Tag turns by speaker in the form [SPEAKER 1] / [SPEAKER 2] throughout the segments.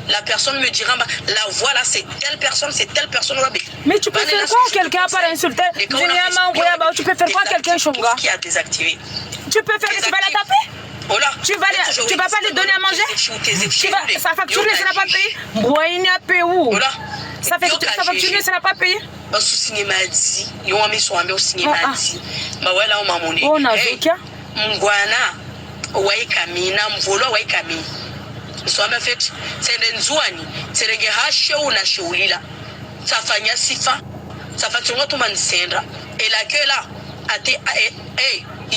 [SPEAKER 1] la personne me dira la voix là c'est telle personne
[SPEAKER 2] mais tu peux faire quoi quelqu'un par insulter tu peux faire quoi quelqu'un Shonga
[SPEAKER 1] qui a désactivé
[SPEAKER 2] tu peux faire tu vas la taper
[SPEAKER 1] voilà.
[SPEAKER 2] Tu vas pas lui donner à manger sa facture ne sera pas payée Boyini a payé où sa facture ne sera pas payée
[SPEAKER 1] basusinimadi yo wami swambe usinimadi mawela umamuni
[SPEAKER 2] nazokia
[SPEAKER 1] mngwana waikamina mvolo waikamina swambe fet sende nzuani serege hasho na shulila safanya sifa safatunga tumanisenda elakela ate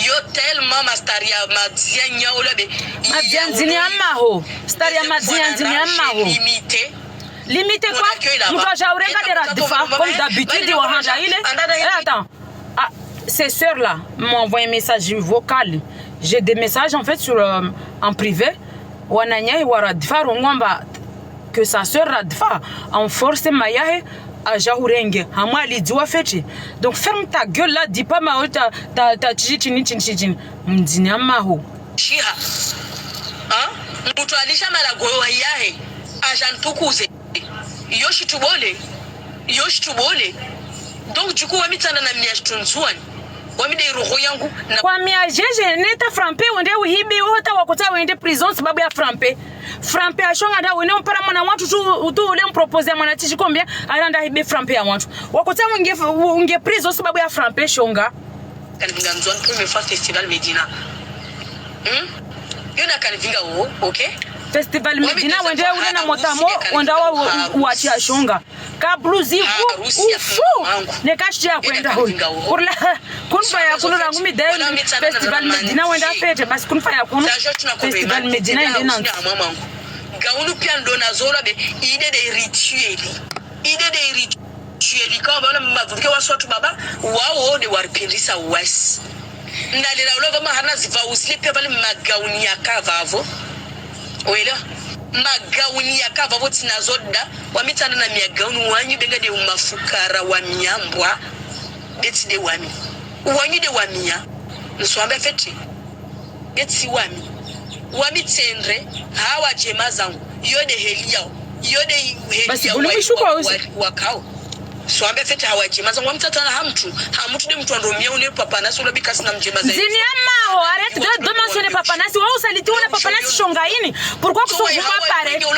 [SPEAKER 1] yo tellement mastaria madzia nyaola be
[SPEAKER 2] madzia nzini amaho staria madzia nzini amaho limité quoi muto jaurenga de radfa comme d'habitude wahanja ile attends ces sœurs là m'ont envoyé un message vocal j'ai des messages en fait sur en privé wananya waradfa rongomba que sa sœur radfa en force mayahe à jaurenge hamali diwa feti donc ferme ta gueule là dis pas ma ta chichini mdzini amaho
[SPEAKER 1] shiha muto alisha malago yahe ajan tukuze yoshi tubole donc du coup wamitana na miashtunzwani wamide roho yangu
[SPEAKER 2] kwa miajeje neta frampe wende uhibi hota wakuta wende prison sababu ya frampe ashonga da wene mpara mwana watu tu ule mproposer mwana tishi combien aranda hibi frampe ya watu wakuta unge prison sababu ya frampe shonga
[SPEAKER 1] kanivinga nzwani premier fois festival Medina yona kanivinga okay
[SPEAKER 2] Festival Medina wende ule na motamo wenda uachi ashonga kabluzi ufu nekashia kwenda huko kurla kunfa ya kuno rangu mideni Festival Medina wenda fete basi kunfa ya kuno Festival Medina ende nanti
[SPEAKER 1] gaunu pia ndo nazola be ide de ritueli kama bana mavuke waswatu baba wao de waripindisa wasi ndalira ulova mahana ziva uslipe bale magauni ya kavavo oela magauni ya kavavo tinazoda wamitana na miagauni wanyu benga de umafukara wa miambwa beti de wami wanyu de wamia nswambe feti beti wami tendre hawa jema zangu yode helia
[SPEAKER 2] basi bulimishuka
[SPEAKER 1] wakao swambe fete hawajima zangu mtatana hamtu de mtu andromia ule papa nasi ule bikasi na mjema zaidi
[SPEAKER 2] zini ama arrête de mentionner papa nasi wao usaliti ule papa nasi shongaini pourquoi que son voix paraît dans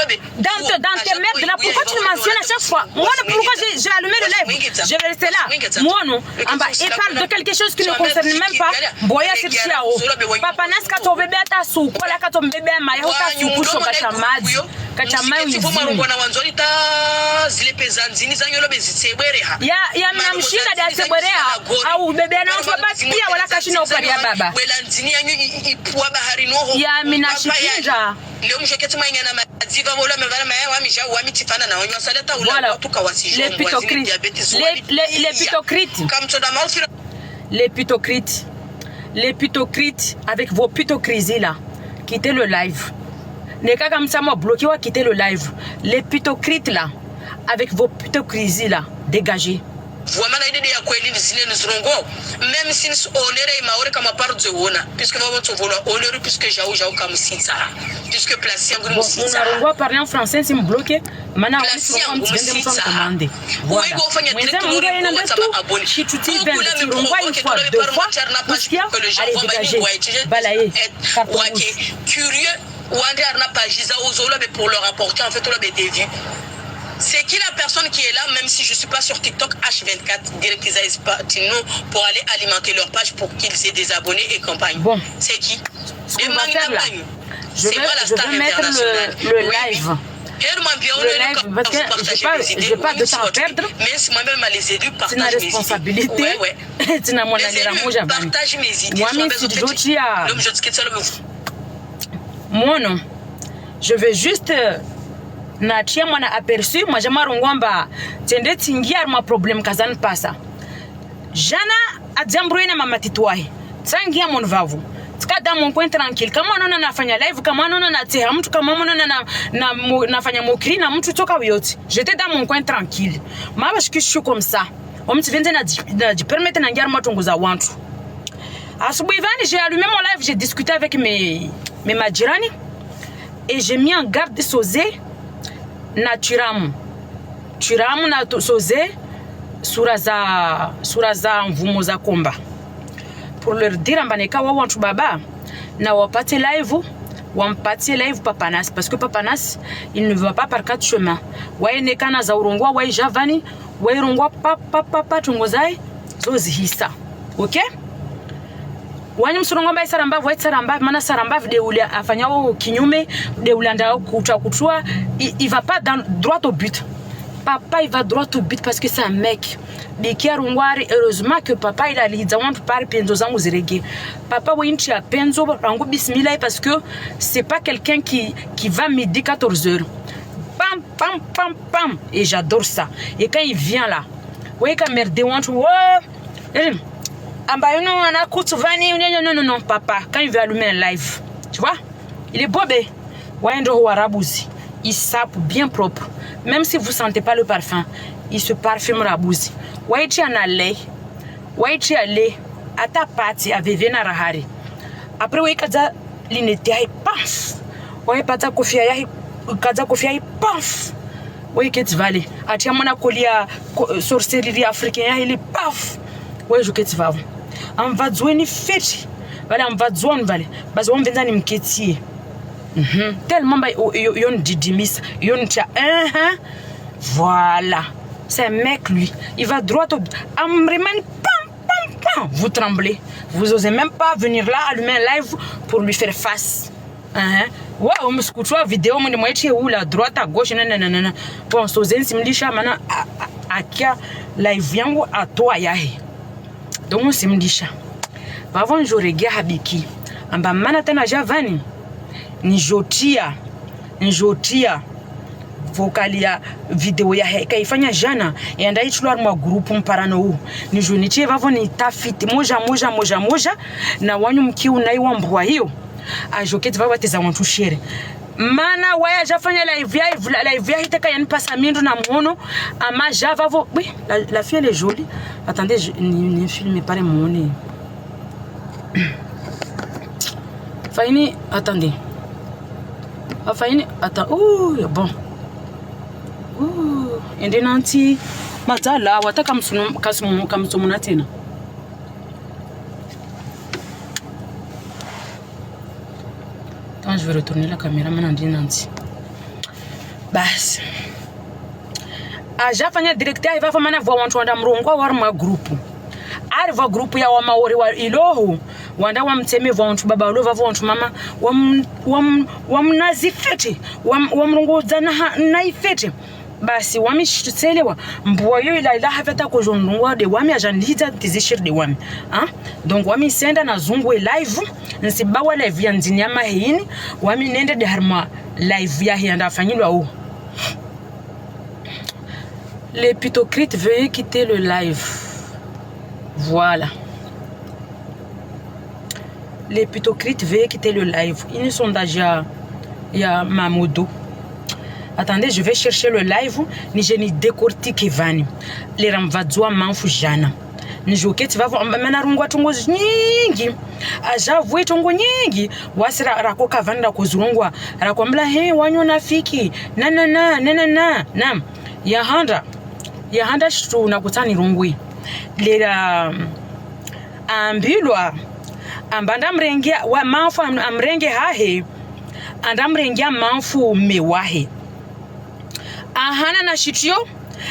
[SPEAKER 2] tes merdes là pourquoi tu le mentionnes à chaque fois moi pourquoi j'ai allumé le live je vais rester là moi non il parle de quelque chose qui ne concerne même pas boya c'est chiao papa nasi kato bébé ata su kola kato bébé maya hota su kushoka chamadi kachamayo
[SPEAKER 1] nzima ngwana wanzoni ta zile pezanzini zanyo lobe zitebwereha
[SPEAKER 2] ya mnamshinda da tebwereha au bebe na mtu baba pia wala kashina uparia baba
[SPEAKER 1] wela nzini yanyu ipua bahari noho
[SPEAKER 2] ya minashikinja
[SPEAKER 1] leo mshoketi mwanya na maziva wala mevala maya wamisha wamitifana na wanyo saleta ula tuka wasijwa
[SPEAKER 2] les hypocrites avec vos hypocrisies là quittez le live. Neka comme ça m'a bloqué ou quitter le live. Les hypocrites là, avec vos hypocrisies là, dégagez.
[SPEAKER 1] Vraiment idée ya kweli zile nzrongo même si onere maore kama part de wona puisque moi tu voulais onere puisque jao comme sitsa puisque place yangu ni sitsa
[SPEAKER 2] on va parler en français si me bloquer maintenant on va me commander voilà si tu t'y viens tu renvoies une fois deux fois parce qu'il y a allez dégager balayer
[SPEAKER 1] curieux Wande arna pagiza ozola mais pour leur apporter en fait on a des vues. C'est qui la personne qui est là, même si je suis pas sur TikTok H24 directement pour aller alimenter leur page pour qu'ils aient des abonnés et campagne.
[SPEAKER 2] Bon,
[SPEAKER 1] c'est qui?
[SPEAKER 2] Ce qu'on va faire là, je vais mettre le live. Le live parce que j'ai pas de temps à perdre.
[SPEAKER 1] Mais si moi-même les élus
[SPEAKER 2] partagent mes idées. C'est une responsabilité. Tu n'as mon
[SPEAKER 1] partage mes idées.
[SPEAKER 2] Moi, même si je à moi non, je vais juste natia mwana aperçu moi jamaro ngomba tende tingia ma problème kazan pasa jana adzambruina mama titwahi tsangia mon vavu tkada mon coin tranquille kama nona nafanya live kama nona natia mtu kama nona nafanya mokri na mtu toka yote j'étais dans mon coin tranquille ma parce que je suis comme ça on me vient de permettre na ngiar matongoza wantu asubuhi vani j'ai allumé mon live j'ai discuté avec mes majirani et j'ai mis en garde Sosé na Turamu na Sosé sura za mvumo za komba pour leur dire ambaneka wa wantu baba na wapate live wampatie live Papanas parce que Papanas il ne va pas par quatre chemins waene kana za urongwa wa javani wa irongwa papa tungozai zozihisa okay wani msurongwa mba saramba mana saramba video ule afanyao kinyume de ulanda kutua il va pas droit au but. Papa il va droit au but parce que c'est un mec. Bikia rungwari heureusement que papa il a lidza wantu pari penzo zangu zirege. Papa winchi ya penzo rangu bismillah parce que c'est pas quelqu'un qui va midi 14h. Pam pam pam pam et j'adore ça. Et quand il vient là, ouais ka merde wantu non papa quand il veut allumer un live, tu vois? Il est bobé. Ouais ndo warabuzi. Il sape bien propre. Même si vous sentez pas le parfum, il se parfume rabouzi. Waichi analé, waichi allé, à ta partie à vivena rahari. Après oui kaza linete ay paf. Oui pata kofia ya kaza kofia ay paf. Oui ket vale. Atia mona kolia sorcellerie africaine ya il paf. Oui je ket vavo. On va jouer ni fête. Voilà on va jouer vale. Basi on venza ni mketie. Tellement yon didimis yon tia voilà c'est un mec lui il va droit au amreman pam vous tremblez vous osez même pas venir là allumer un live pour lui faire face waouh msikutoa vidéo mwende mwetie ou la droite à gauche non bon sozen simlisha mana akia live yangu atoa yahe donc simlisha bavon joregia habiki amba mana tena javani nijotia vokalia video ya heka ifanya jana yanda ichulwa mwa group mparano huu nijonitie vavo ni tafiti moja na wanyu mkiu na iwa mbwa hiyo ajoketi vavo ateza wantu shere mana waya jafanya live ya hitaka yanipasa mindu na mwono ama java vo oui la fille elle est jolie attendez ni filme pare muone faini attendez Afaini ata bon ende nanti matala wataka kamsumuna tena quand je vais retourner la caméra maintenant ndi nanti bas aja fanya directeur iva fa mana vo wantu wanda mrongo war ma group ariva group ya wa maori wa iloho wanda wa mteme vo wantu baba lova vo wantu mama wa mnazifete wa mrongoza na ifete basi wamishitselewa mbwa yo ila haveta ko jondungwa de wami ajandita tizishir de wami donc wami senda na zungwe live nsibawa live ya nzinyama hini wami nende de harma live ya hianda afanyilwa o l'hypocrite veuillez quitter le live. Voilà. Les hypocrites veuillez quitter le live. Ils ne sont déjà il y a Mamodo. Attendez, je vais chercher le live. Ni je ni décortique vani. Les ramvadzwa manfu jana. Ni joketi vavo mana rungwa tongo nyingi. Aja vwe tongo nyingi. Wasira rakoka vanda kuzurungwa. Rakwambla he wanyo nafiki. Na. Nam. Yahanda shitu nakutani rungwi. Lera ambilwa ambanda mrengia wa manfu amrenge hahe andamrengia manfu mewahe ahana na shitio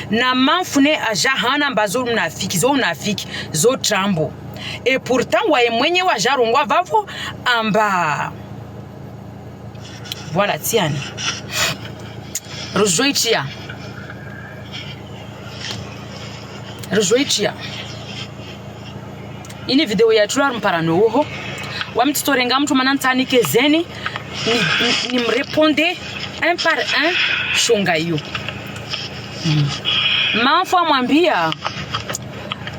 [SPEAKER 2] na manfu ne ajahana mbazo mnafiki zo trambo et pourtant wae mwenye wa jarungwa vavo amba voilà tiani rejoitia ini video ya tular mparano uho wa mtitorenga mtu manantani kezeni ni mreponde un par un shonga hiyo manfo amwambia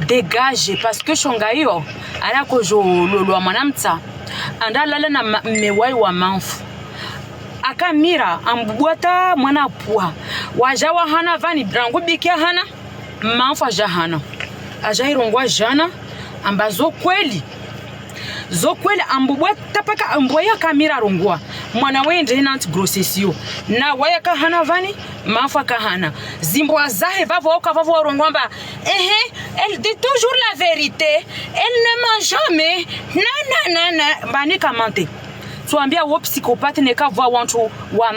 [SPEAKER 2] dégage parce que shonga hiyo ala kojo lolo mwanamta andalala na mewai wa manfo akamira ambubwata mwana pua wajawa hana vani rangu bikia hana manfo ajahana ajairongwa jana ambazo kweli ambubwa tapaka amboya kamera rongwa mwana wende inanti grossesio na waya kahana vani mafa kahana zimbwa zahe vavo oka vavo orongomba elle dit toujours la vérité, elle ne ment jamais na bani kamante tuambia wo psychopathe ne kavwa wantu wa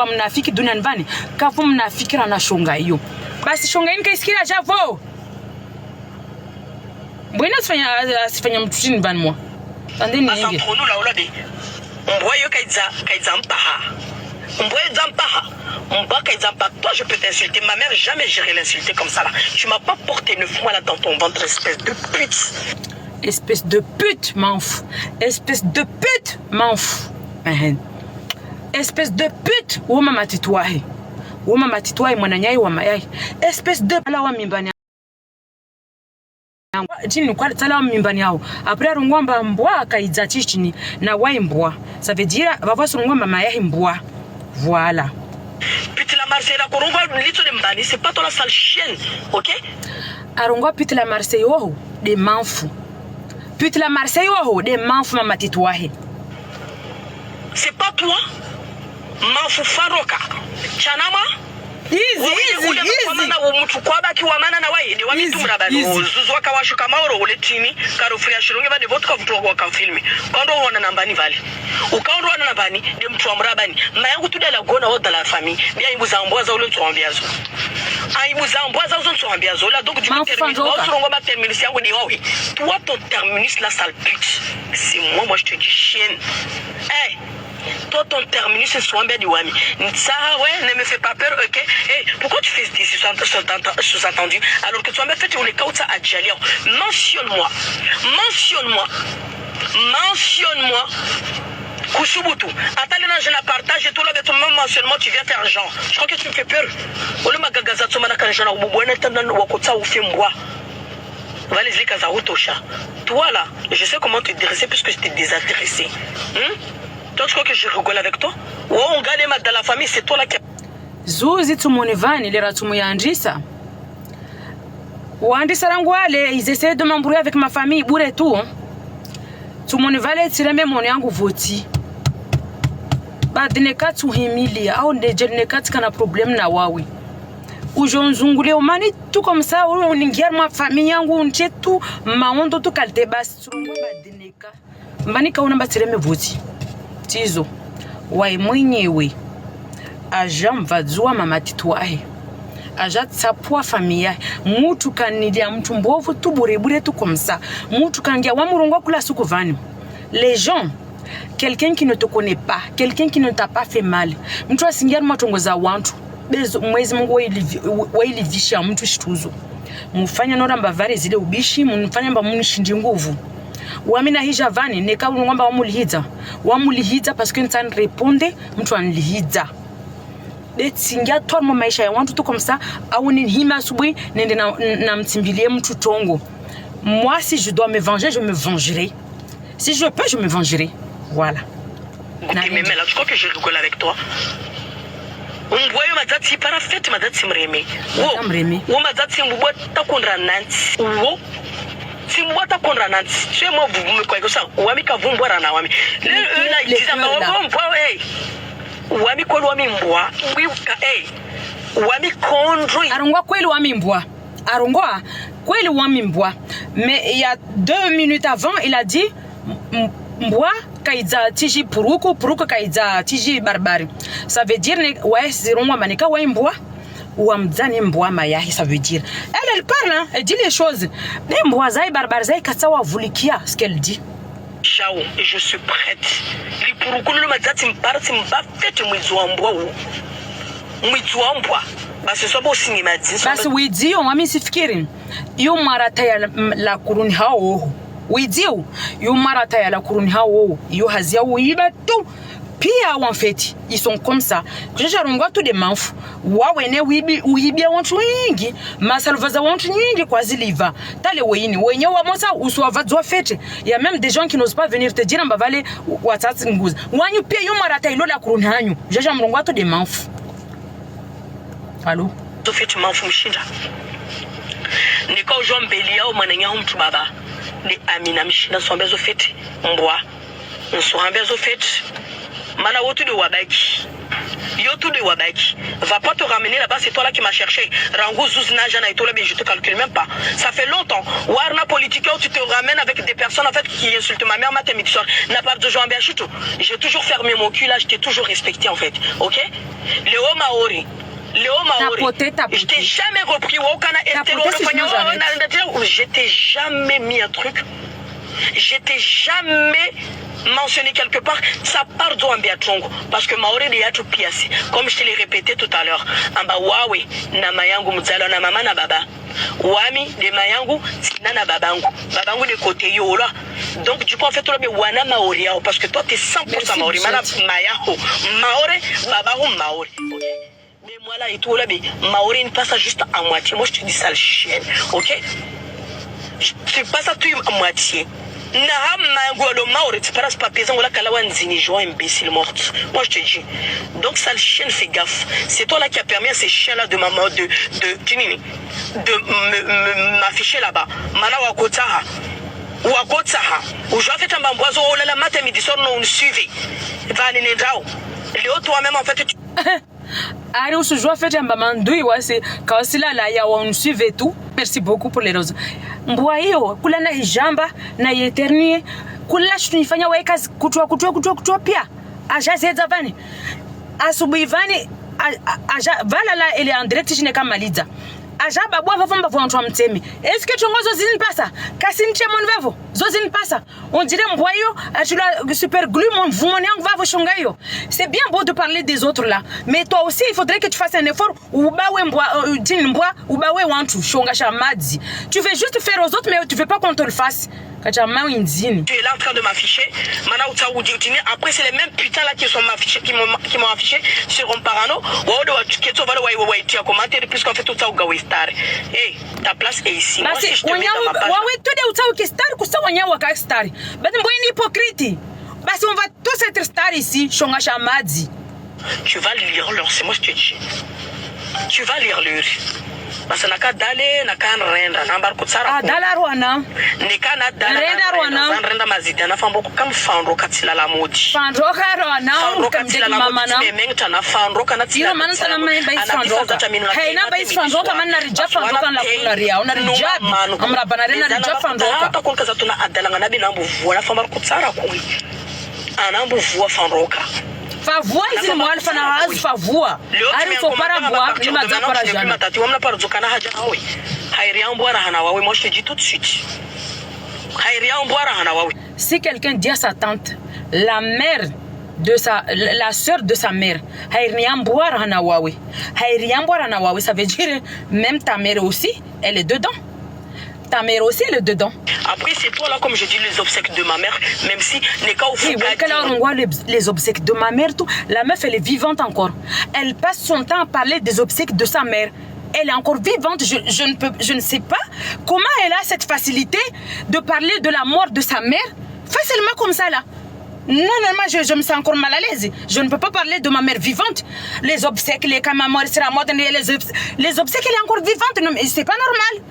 [SPEAKER 2] mnafiki duniani vani kavu mnafikira na shonga hiyo basi shonga yini kaisikira javo mbona sifanya mtu chini vani mwa tandeni nyingi
[SPEAKER 1] asantonu la olade mboyo kaiza mpaha mboyo zampaha mboyo kaiza mpaha. Toi je peux t'insulter, ma mère jamais j'irai l'insulter comme ça là. Tu m'as pas porté 9 mois là dans ton ventre, espèce de pute.
[SPEAKER 2] Espèce de pute, m'en fous. Espèce de pute, m'en fous. Espèce de pute, ou mama titwahi. Ou mama titwahi mwananyai wa mayai. Espèce de ala wa mimbani. Jini kwa tala wa mimbani yao. Après rungwamba mbwa kaiza chichini na wai mbwa. Ça veut dire vavasu rungwamba mayai mbwa. Voilà.
[SPEAKER 1] Pute la Marseille la korongwa lito de mbani, c'est pas toi la sale chienne, ok?
[SPEAKER 2] Arongwa pute la Marseille oh, de manfou. Pute la Marseille oh, de manfou mama titwahi.
[SPEAKER 1] C'est pas toi? Manfou faroka. Chanama?
[SPEAKER 2] Easy.
[SPEAKER 1] Mtu kwa baki wa mana na wae, ni wa mitu mrabani. Zuzwa kawashu kamaoro ule tini, karufu ya shirungi bade votu kwa vitu wa kwa filmi. Kando wana nambani vali. Ukaondo wana nambani, de mtu wa mrabani. Mayangu tude la gona wada la fami. Bia ibu za mboaza ule mtu wa mbiazo. Ibu za mboaza ule mtu wa mbiazo. La donc du terminus. Wasu rongo ma terminus yangu ni wawi. Toi ton terminus la sale pute. C'est moi je te dis chienne. Hey! Toi ton terminus c'est soin bien du wami. Ça ouais, ne me fais pas peur, ok? Hey, pourquoi tu fais des sous-entendus alors que tu as même fait les kauta à Djalian? Mentionne-moi. Kusubutu. Attends, je la partage et tout là, de ton même mentionnement, tu viens faire genre. Je crois que tu me fais peur. Ole magagaza tsoma na kanjana ububwana tanda wakotsa ufembwa. Valise kaza utosha. Toi là, je sais comment te dresser puisque je t'ai désintéressé. Toi, tu crois que je rigole avec toi? Oh, on gagne ma dans la famille, c'est toi là qui.
[SPEAKER 2] Zuzi tumonevani lera tumuyandisa. Wandisa rangwale, ils essaient de m'embrouiller avec ma famille, bourre tout. Tumonevale tireme mon yangu voti. Badineka tuhimilia au ndejeneka kana problem na wawi. Ujonzungule umani tu comme ça uningia ma famille yangu nchetu maondo tu kalte basi turungwa badineka. Mbani kauna batireme voti. Tizo wai mwenyewe aja mvadzua mama titwahi aja tsapua familia mutu kanidia mtu mbovu tu burebure tu comme ça mutu kangia wa murongo kula suku vani les gens quelqu'un qui ne te connaît pas quelqu'un qui ne t'a pas fait mal mtu asingia matongoza wantu bezo mwezi Mungu wailivisha mtu shituzo mufanya nora mbavare zile ubishi mufanya mba munishindi nguvu wamina hija vani neka ngomba wamulihiza parce que ntan répondre mtu anlihiza betsingia tormo maisha ya wantu tu comme ça au ni hima asubuhi nende na mtimbilie mtu tongo. Moi si je dois me venger je me vengerai, si je peux je me vengerai, voilà.
[SPEAKER 1] Ok mais là je crois que je rigole avec toi. Umboyo mazati para fête mazati mreme wo mazati mbwa takondra nanti wo simwata konra nanti c'est moi vous me quoi ça wami ka vumbora na wami le na itiza ma mbwa wami ko wami mbwa wi wami kondro
[SPEAKER 2] arongwa kweli wami mbwa arongwa kweli wami mbwa mais il y a 2 minutes avant il a dit mbwa kaiza tiji puruku kaiza tiji barbari ça veut dire ouais zirongwa manika wa mbwa Ouamzani mbwa mayahi, ça veut dire. Elle parle, hein, elle dit les choses. Mais mbwa zai barbarzai katsawa vulikia ce qu'elle dit.
[SPEAKER 1] Chao, et je suis prête. Les pourukulu mazati mparti mbafete mwizwambwa ou. Mwizwambwa. Basi sobo singi madzi.
[SPEAKER 2] Basi widio wami sifikiri. Yo marata ya la kuruni hao. Widio yo marata ya la kuruni hao. Yo hazia uiba tu. Pia en fait ils sont comme ça que jarongwa tout des manfu wawene uhibia wantu nyingi masalvaza wantu nyingi kwa ziliva tale weini wenye wa mosa uswavadzwa fete ya même des gens qui n'osent pas venir te dire mbavale watsatsi nguza wanyu pia yo marata ilola kuruni hanyu jaja mrongwa tout des manfu. Allô
[SPEAKER 1] to fete manfu mshinda nika ujo mbeli yao mwananya mtu baba ni amina mshinda sombezo fete mbwa nsohambezo fete Mana wotu de wabaki. Yotu de wabaki. Va pas te ramener là-bas, c'est toi là qui m'as cherché. Rango Zouzna Jana et toi là, je te calcule même pas. Ça fait longtemps. Warna politique, tu te ramènes avec des personnes en fait qui insultent ma mère, ma témition. N'a pas de Jean Béachito. J'ai toujours fermé mon cul là, je t'ai toujours respecté en fait. Ok? Léo Maori. Léo Maori. Je t'ai jamais repris. Je t'ai jamais mis un truc. Je t'ai jamais mentionné quelque part. Ça part d'Ouambia Tchongo. Parce que Maori de Yatou Piasi. Comme je te l'ai répété tout à l'heure. Amba Wawe. Na Mayangu Muzalo na Mama na Baba. Wami de Mayangu. Nana Babangu. Babangu de côté Yola. Donc du coup en fait tu l'as Wana Maori. Parce que toi tu es 100% Maori. Mana Mayaho. Maori. Babahu Maori. Ok. Mais moi là et tout là, Maori ne passe juste à moitié. Moi je te dis ça le chien. Ok. Tu passes à tout à moitié. Imbécile morte. Moi je te dis. Donc ça le chien fait gaffe. C'est toi là qui a permis à ces chiens là de maman de m'afficher là-bas. Mana wakotaha. Wakotaha. Ou je vais faire un bamboiseau oh là la matin midi soir non on suivait. Va aller drao. Léo toi-même en fait tu
[SPEAKER 2] Allez, on se joue à faire un bamandouille, ouais, c'est quand c'est là, là, on suit et tout. Merci beaucoup pour les roses. Mboyo, kula na hijamba, na yeternie, kula tunifanya wewe kazi kutua pia. Aja zeza vani. Asubuhi vani, aja vala la ele en direct je ne kamaliza. Aja babwa vavomba vantwa mtemi. Est-ce que chongozo zini pasa? Kasinche mon vavo. Zozini pasa. On dirait mboyo, achula super glue mon vumoniang vavo shongayo. C'est bien beau de parler des autres là, mais toi aussi il faudrait que tu fasses un effort ou bawe mboa din mboa ou bawe wantu shonga shamadi. Tu veux juste faire aux autres mais tu veux pas qu'on te le fasse. Tu es là
[SPEAKER 1] en train de m'afficher. Après, c'est les mêmes putains là qui m'ont affiché sur un parano. Puisqu'en fait, tout ça, hey, ta place est ici. Moi, si je te mets dans ma page.
[SPEAKER 2] On va tous être stars ici.
[SPEAKER 1] Tu vas lire leur, c'est moi je te dis. Tu vas lire leur. Parce que naka dale naka renda nambar kutsara
[SPEAKER 2] ah dalarwana
[SPEAKER 1] nekana dala renda mazida na fambo kam fandro katila la modi
[SPEAKER 2] fandro karona
[SPEAKER 1] kam katila la mama na mengta na fandro kana tila
[SPEAKER 2] mana sana mai bai fandro hey na bai fandro kama na rija fandro kan la kularia ona rija amra banarena rija fandro
[SPEAKER 1] ka kon kaza tuna adala ngana binambo vola famar kutsara kuli anambo voa fandro ka
[SPEAKER 2] favua hizi mwali fana hazi favua ari so para boa ni maza para jana
[SPEAKER 1] matati wamna para zokana haja nawe hairi ambwara hana wawe moi je te dis tout de suite hairi ambwara hana wawe.
[SPEAKER 2] Si quelqu'un dit à sa tante la mère de la sœur de sa mère hairi ambwara hana wawe hairi ambwara hana wawe ça veut dire même ta mère aussi elle est dedans. Ta mère aussi elle est dedans.
[SPEAKER 1] Après c'est toi là comme je dis les obsèques de ma mère même si les cas où
[SPEAKER 2] on voit les obsèques de ma mère tout la meuf elle est vivante encore. Elle passe son temps à parler des obsèques de sa mère. Elle est encore vivante. Je ne sais pas comment elle a cette facilité de parler de la mort de sa mère facilement comme ça là. Non, je me sens encore mal à l'aise. Je ne peux pas parler de ma mère vivante. Les obsèques, les cas ma mort sera morte, les obsèques elle est encore vivante. Non, mais c'est pas normal.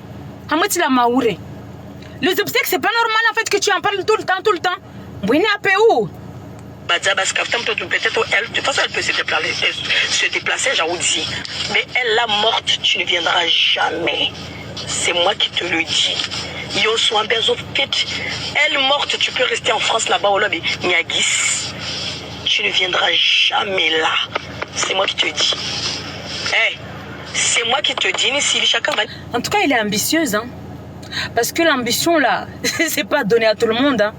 [SPEAKER 2] Les obsèques, c'est pas normal en fait que tu en parles tout le temps. Oui, peut-être
[SPEAKER 1] elle, de toute façon, elle peut se déplacer, j'avoue, mais elle, la morte, tu ne viendras jamais. C'est moi qui te le dis. Elle morte, tu peux rester en France là-bas au lobby. Niagis, tu ne viendras jamais là. C'est moi qui te dis. Hey. C'est moi qui te dis, si chacun va...
[SPEAKER 2] En tout cas, elle est ambitieuse, hein. Parce que l'ambition, là, c'est pas donné à tout le monde. Hein.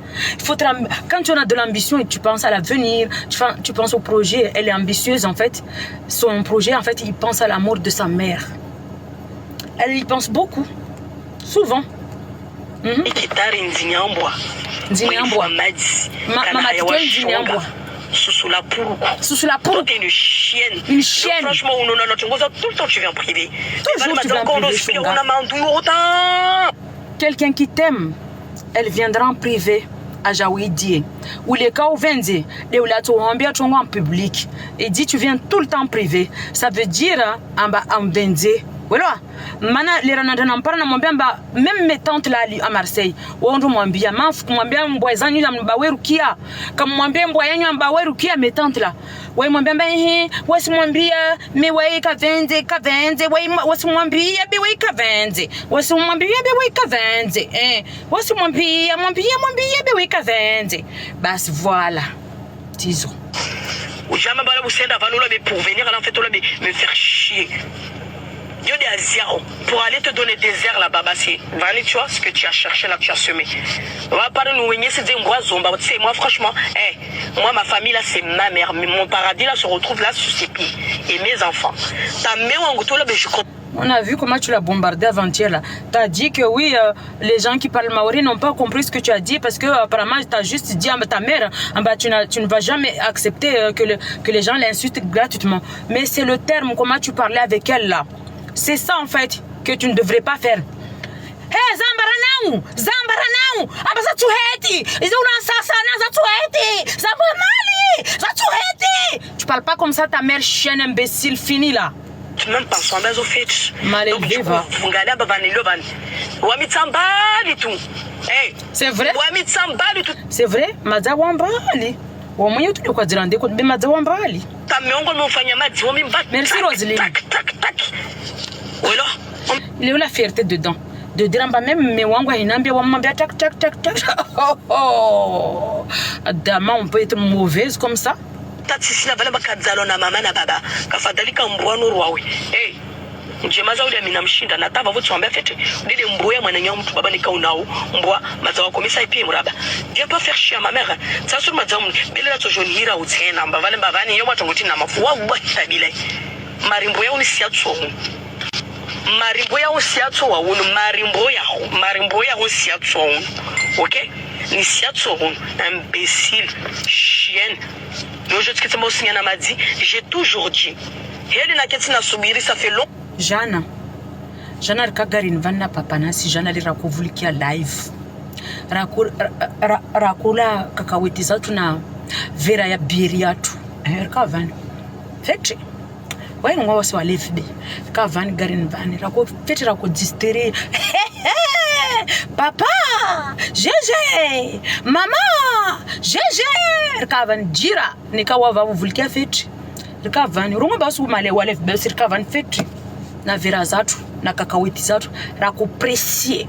[SPEAKER 2] Quand tu as de l'ambition et tu penses à l'avenir, tu penses au projet, elle est ambitieuse, en fait. Son projet, en fait, il pense à la mort de sa mère. Elle y pense beaucoup. Souvent.
[SPEAKER 1] Sousoula pour t'es une chienne.
[SPEAKER 2] Une chienne.
[SPEAKER 1] Donc, franchement, on a tout le temps tu viens en privé.
[SPEAKER 2] Toujours tu viens en privé. Quelqu'un qui t'aime, elle viendra en privé à Jaouidi. Ou les cas où vendent, les en public. Et dit tu viens tout le temps en privé. Ça veut dire en vendé Voilà. Mana les renanda nampara na mwambia mba même mes tantes là à Marseille. Wao mwambia mafu kumwambia mbwa zanyu za mbawerukia. Kamwambia mbwa yanyu mbawerukia mes tantes là. Wao mwambia mba wasimwambia me wai kavenze wasimwambia be wai kavenze. Wasimwambia be wai kavenze. Wasimwambia be wai kavenze. Bas voilà. Disons.
[SPEAKER 1] Jamais bala busenda vanula mais pour venir en fait me faire chier. Yo des asiares pour aller te donner des airs là-bas, c'est Vani, tu vois ce que tu as cherché là, tu as semé. On va parler nous c'est des zomba. Tu sais, moi franchement, moi ma famille là c'est ma mère, mais mon paradis là se retrouve là sous ses pieds et mes enfants. Ta mère en goutte là, mais je.
[SPEAKER 2] On a vu comment tu l'as bombardé avant-hier là. Tu as dit que oui, les gens qui parlent maori n'ont pas compris ce que tu as dit parce que apparemment tu as juste dit à ta mère, tu ne vas jamais accepter que les gens l'insultent gratuitement. Mais c'est le terme, comment tu parlais avec elle là. C'est ça en fait que tu ne devrais pas faire. Hey, Zambaranau, abasa tu heti, tu parles pas comme ça ta mère chienne imbécile fini là.
[SPEAKER 1] Tu même pas son base au fait.
[SPEAKER 2] Malade va. C'est vrai. C'est vrai, maza wambali. Wamunyo tu kwa jirande ko be maza wambali. Merci Roselyne. Il est où la fierté dedans? De dire même mais wangwa inambia wamambia tac. Oh. Adama on peut être mauvaise comme ça.
[SPEAKER 1] Tatisina bala bakadzalo na mama na baba. Kafadhalika mbwano rwawe. Njemaza ule minamshinda na tava vuti wambia fete. Dile mbouya mwananya mtu baba nika unao. Mbwa maza wakomisa ipi muraba. Viens pas faire chier à ma mère. Ça sur maza bele la tojoni hira utena. Mbavani yomo tongoti na mafuwa uwa tabile. Marimbo ya unisiatso. Marimbo ya unisiatso wa unu. Marimbo ya unisiatso wa unu. Ok? Unisiatso wa unu. Imbécile. Chienne. J'ai toujours dit. Ça fait long.
[SPEAKER 2] Jana rikagarin vanna papana si Jana li rakuvulikia live. Rakula kakaweti zatu na vera ya biri yatu. Rikavan. Fetri. Wai ngwa wasi wa live be. Rikavan garin vani. Fetri rakodistere. Papa, Gégé, maman, Gégé. Rikavan jira nikawa vavulikia fetri. Rikavan rungu basu male wa live be rikavan fetri. Na vera zatu na kakaweti zatu rakupresier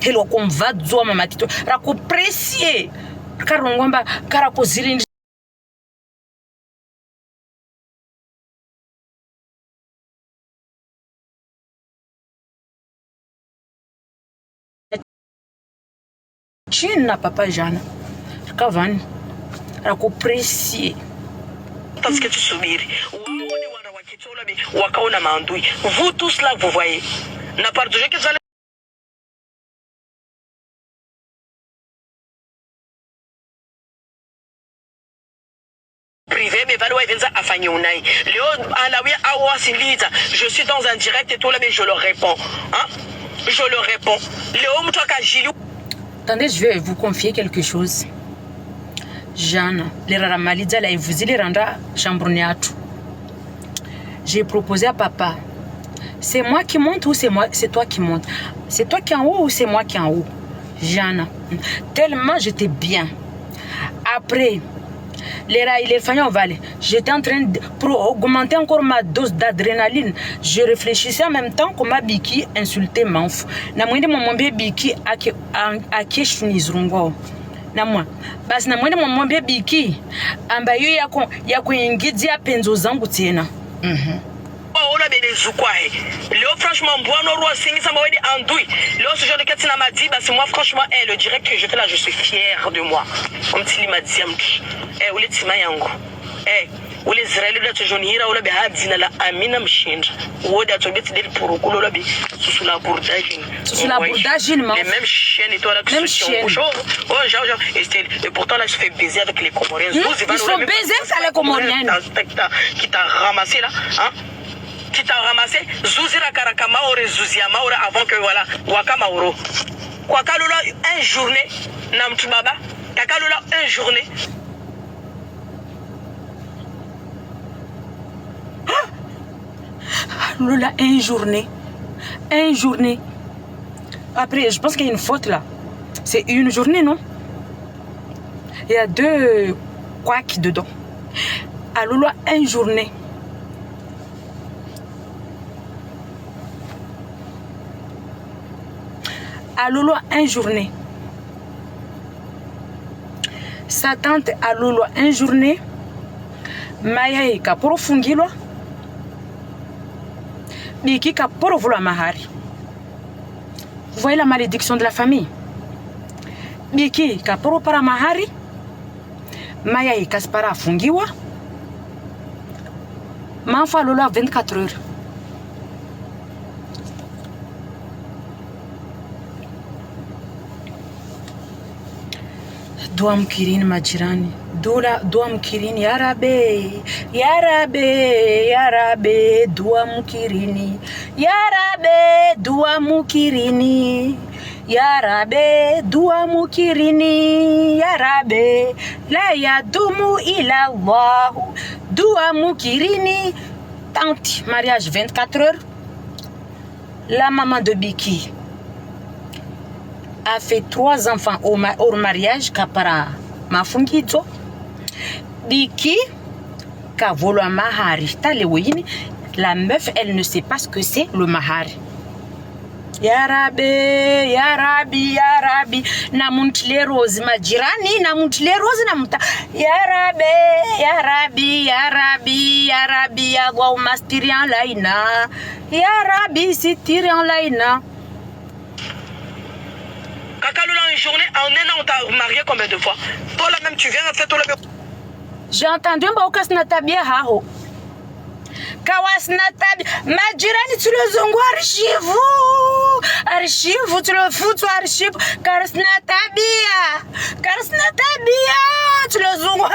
[SPEAKER 2] helo kumvadzwa mama tito rakupresier karongomba karakozili china papa Jana Kavani rakupresier
[SPEAKER 1] parce que tu soumires. Vous tous là, vous voyez. N'a pas de jeu que vous allez. Privé, mais je suis dans un direct et tout là, mais je leur réponds. Hein? Je leur réponds.
[SPEAKER 2] Attendez, je vais vous confier quelque chose. Jana, les raramaliza la vous les rendre chambre neatu. J'ai proposé à papa. C'est moi qui monte ou c'est toi qui monte? C'est toi qui en haut ou c'est moi qui en haut? Jana, tellement j'étais bien. Après, les familles en vallée, j'étais en train de pour augmenter encore ma dose d'adrénaline. Je réfléchissais en même temps comment Biki insultait Manf. Na mwende mon Biki a keshnizrungo. Na moi basi na mwende mwambie Biki ambayo yako ingizia penzo zangu tena.
[SPEAKER 1] Ola bele zukwae leo franchement mbwana roi singi sama wedi andui leo ce genre de katina m'a dit bah c'est moi franchement le direct que je fais là je suis fier de moi comme Tili m'a dit ule tima yangu ule Israeli da tojonira ule be hadina la amina mshinda woda atobeti deli purukulo la be susula bourdagine
[SPEAKER 2] ma
[SPEAKER 1] les mêmes chiennes et toi là
[SPEAKER 2] même chienne
[SPEAKER 1] et pourtant là je fais baiser avec les Comoriens
[SPEAKER 2] ils sont baisés ça les Comoriens
[SPEAKER 1] qui t'a ramassé là hein qui t'a ramassé Zouzira Karakama ou Zouzia Maura avant que voilà Wakamauro Kwakalola un journée Namtubaba Kakalola un journée
[SPEAKER 2] Lola, une journée. Après, je pense qu'il y a une faute là. C'est une journée, non? Il y a 2 couacs dedans. À Lola, une journée. À Lola, une journée. Sa tante à Lola, une journée. Maya ka poro fungilwa. Biki ka poro vula mahari. Vous voyez la malédiction de la famille. Biki ka poro para mahari. Maya kaspara fungiwa. Manfa Lola 24 heures. Dua mkirini majirani. Dua mkirini ya Rabe, ya Rabe, ya Rabe, dua mkirini. Ya Rabe, dua mkirini. Ya Rabe, dua mkirini. Ya Rabe, la yadumu ila Allah. Dua mkirini. Tante, mariage 24 heures. La maman de Biki a fait 3 enfants au mariage kapara mafungizo. Biki ka volo mahari talewini. La meuf elle ne sait pas ce que c'est le mahari. Ya Rabbi, ya Rabbi, ya Rabbi, na muntile rose majirani, na muntile rose na muta. Ya Rabbi, ya Rabbi, ya Rabbi, ya Rabbi, ya gwa mastiri en laina. Ya Rabbi, sitiri en laina.
[SPEAKER 1] Kakalola, une journée, en un an, on t'a marié combien de fois? Toi là même, tu viens en fait, toi là.
[SPEAKER 2] J'ai entendu un baukas na tabia hao. Kawas na tabia. Majirani tu le zongo archivu. Archivu, tu le fous, tu archivu. Karas na tabia. Karas na tabia. Tu le zongo.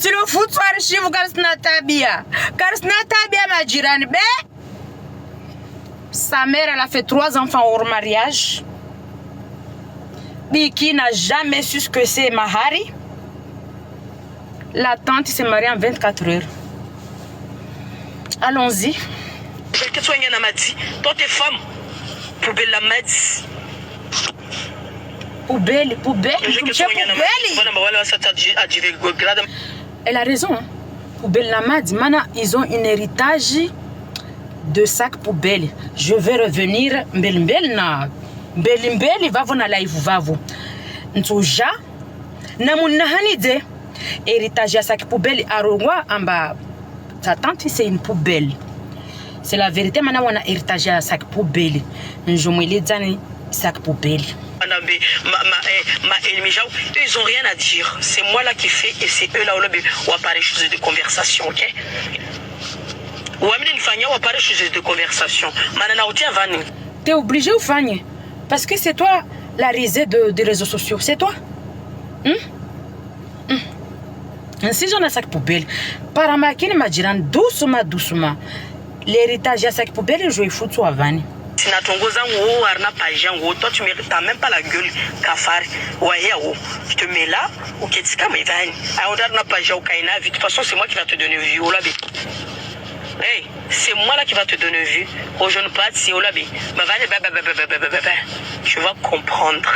[SPEAKER 2] Tu le fous, tu archivu. Karas na tabia. Karas na tabia, majirani. Ben. Sa mère, elle a fait 3 enfants hors mariage. Biki n'a jamais su ce que c'est mahari. La tante s'est mariée en 24 heures. Allons-y.
[SPEAKER 1] Toi, t'es femme. Poubelle la madi.
[SPEAKER 2] Poubelle. Elle a raison. Hein? Poubelle la madi. Maintenant, ils ont un héritage de sac poubelle. Je vais revenir. Mbeli vavo na live vavo. Ntuja. Namunahanide. Héritage à sac poubelle arongwa amba. Ta tante c'est une poubelle. C'est la vérité. Maintenant on a héritage à sac poubelle. Njomwele dzani sac poubelle. Ils ont rien à dire. C'est moi là qui fais et c'est eux là où on va parler choses de conversation, ok? Ou on parler choses de conversation. T'es obligé ou Fanny? Parce que c'est toi la risée des réseaux sociaux. C'est toi. Si j'en ai sac poubelle, par maquiner ma girane doucement. L'héritage à sac poubelle, je vais foutre à Vanni. Si na tongoza ou arna pajan ou toi tu mérites même pas la gueule cafard ouais ou je te mets là ou qu'est-ce que mais Vanni. Ah on arna pajan ou kaina de toute façon c'est moi qui va te donner vue au labé. Hey, c'est moi là qui va te donner vue. Au jeune pas si au labé. Mais Vanni tu vas comprendre.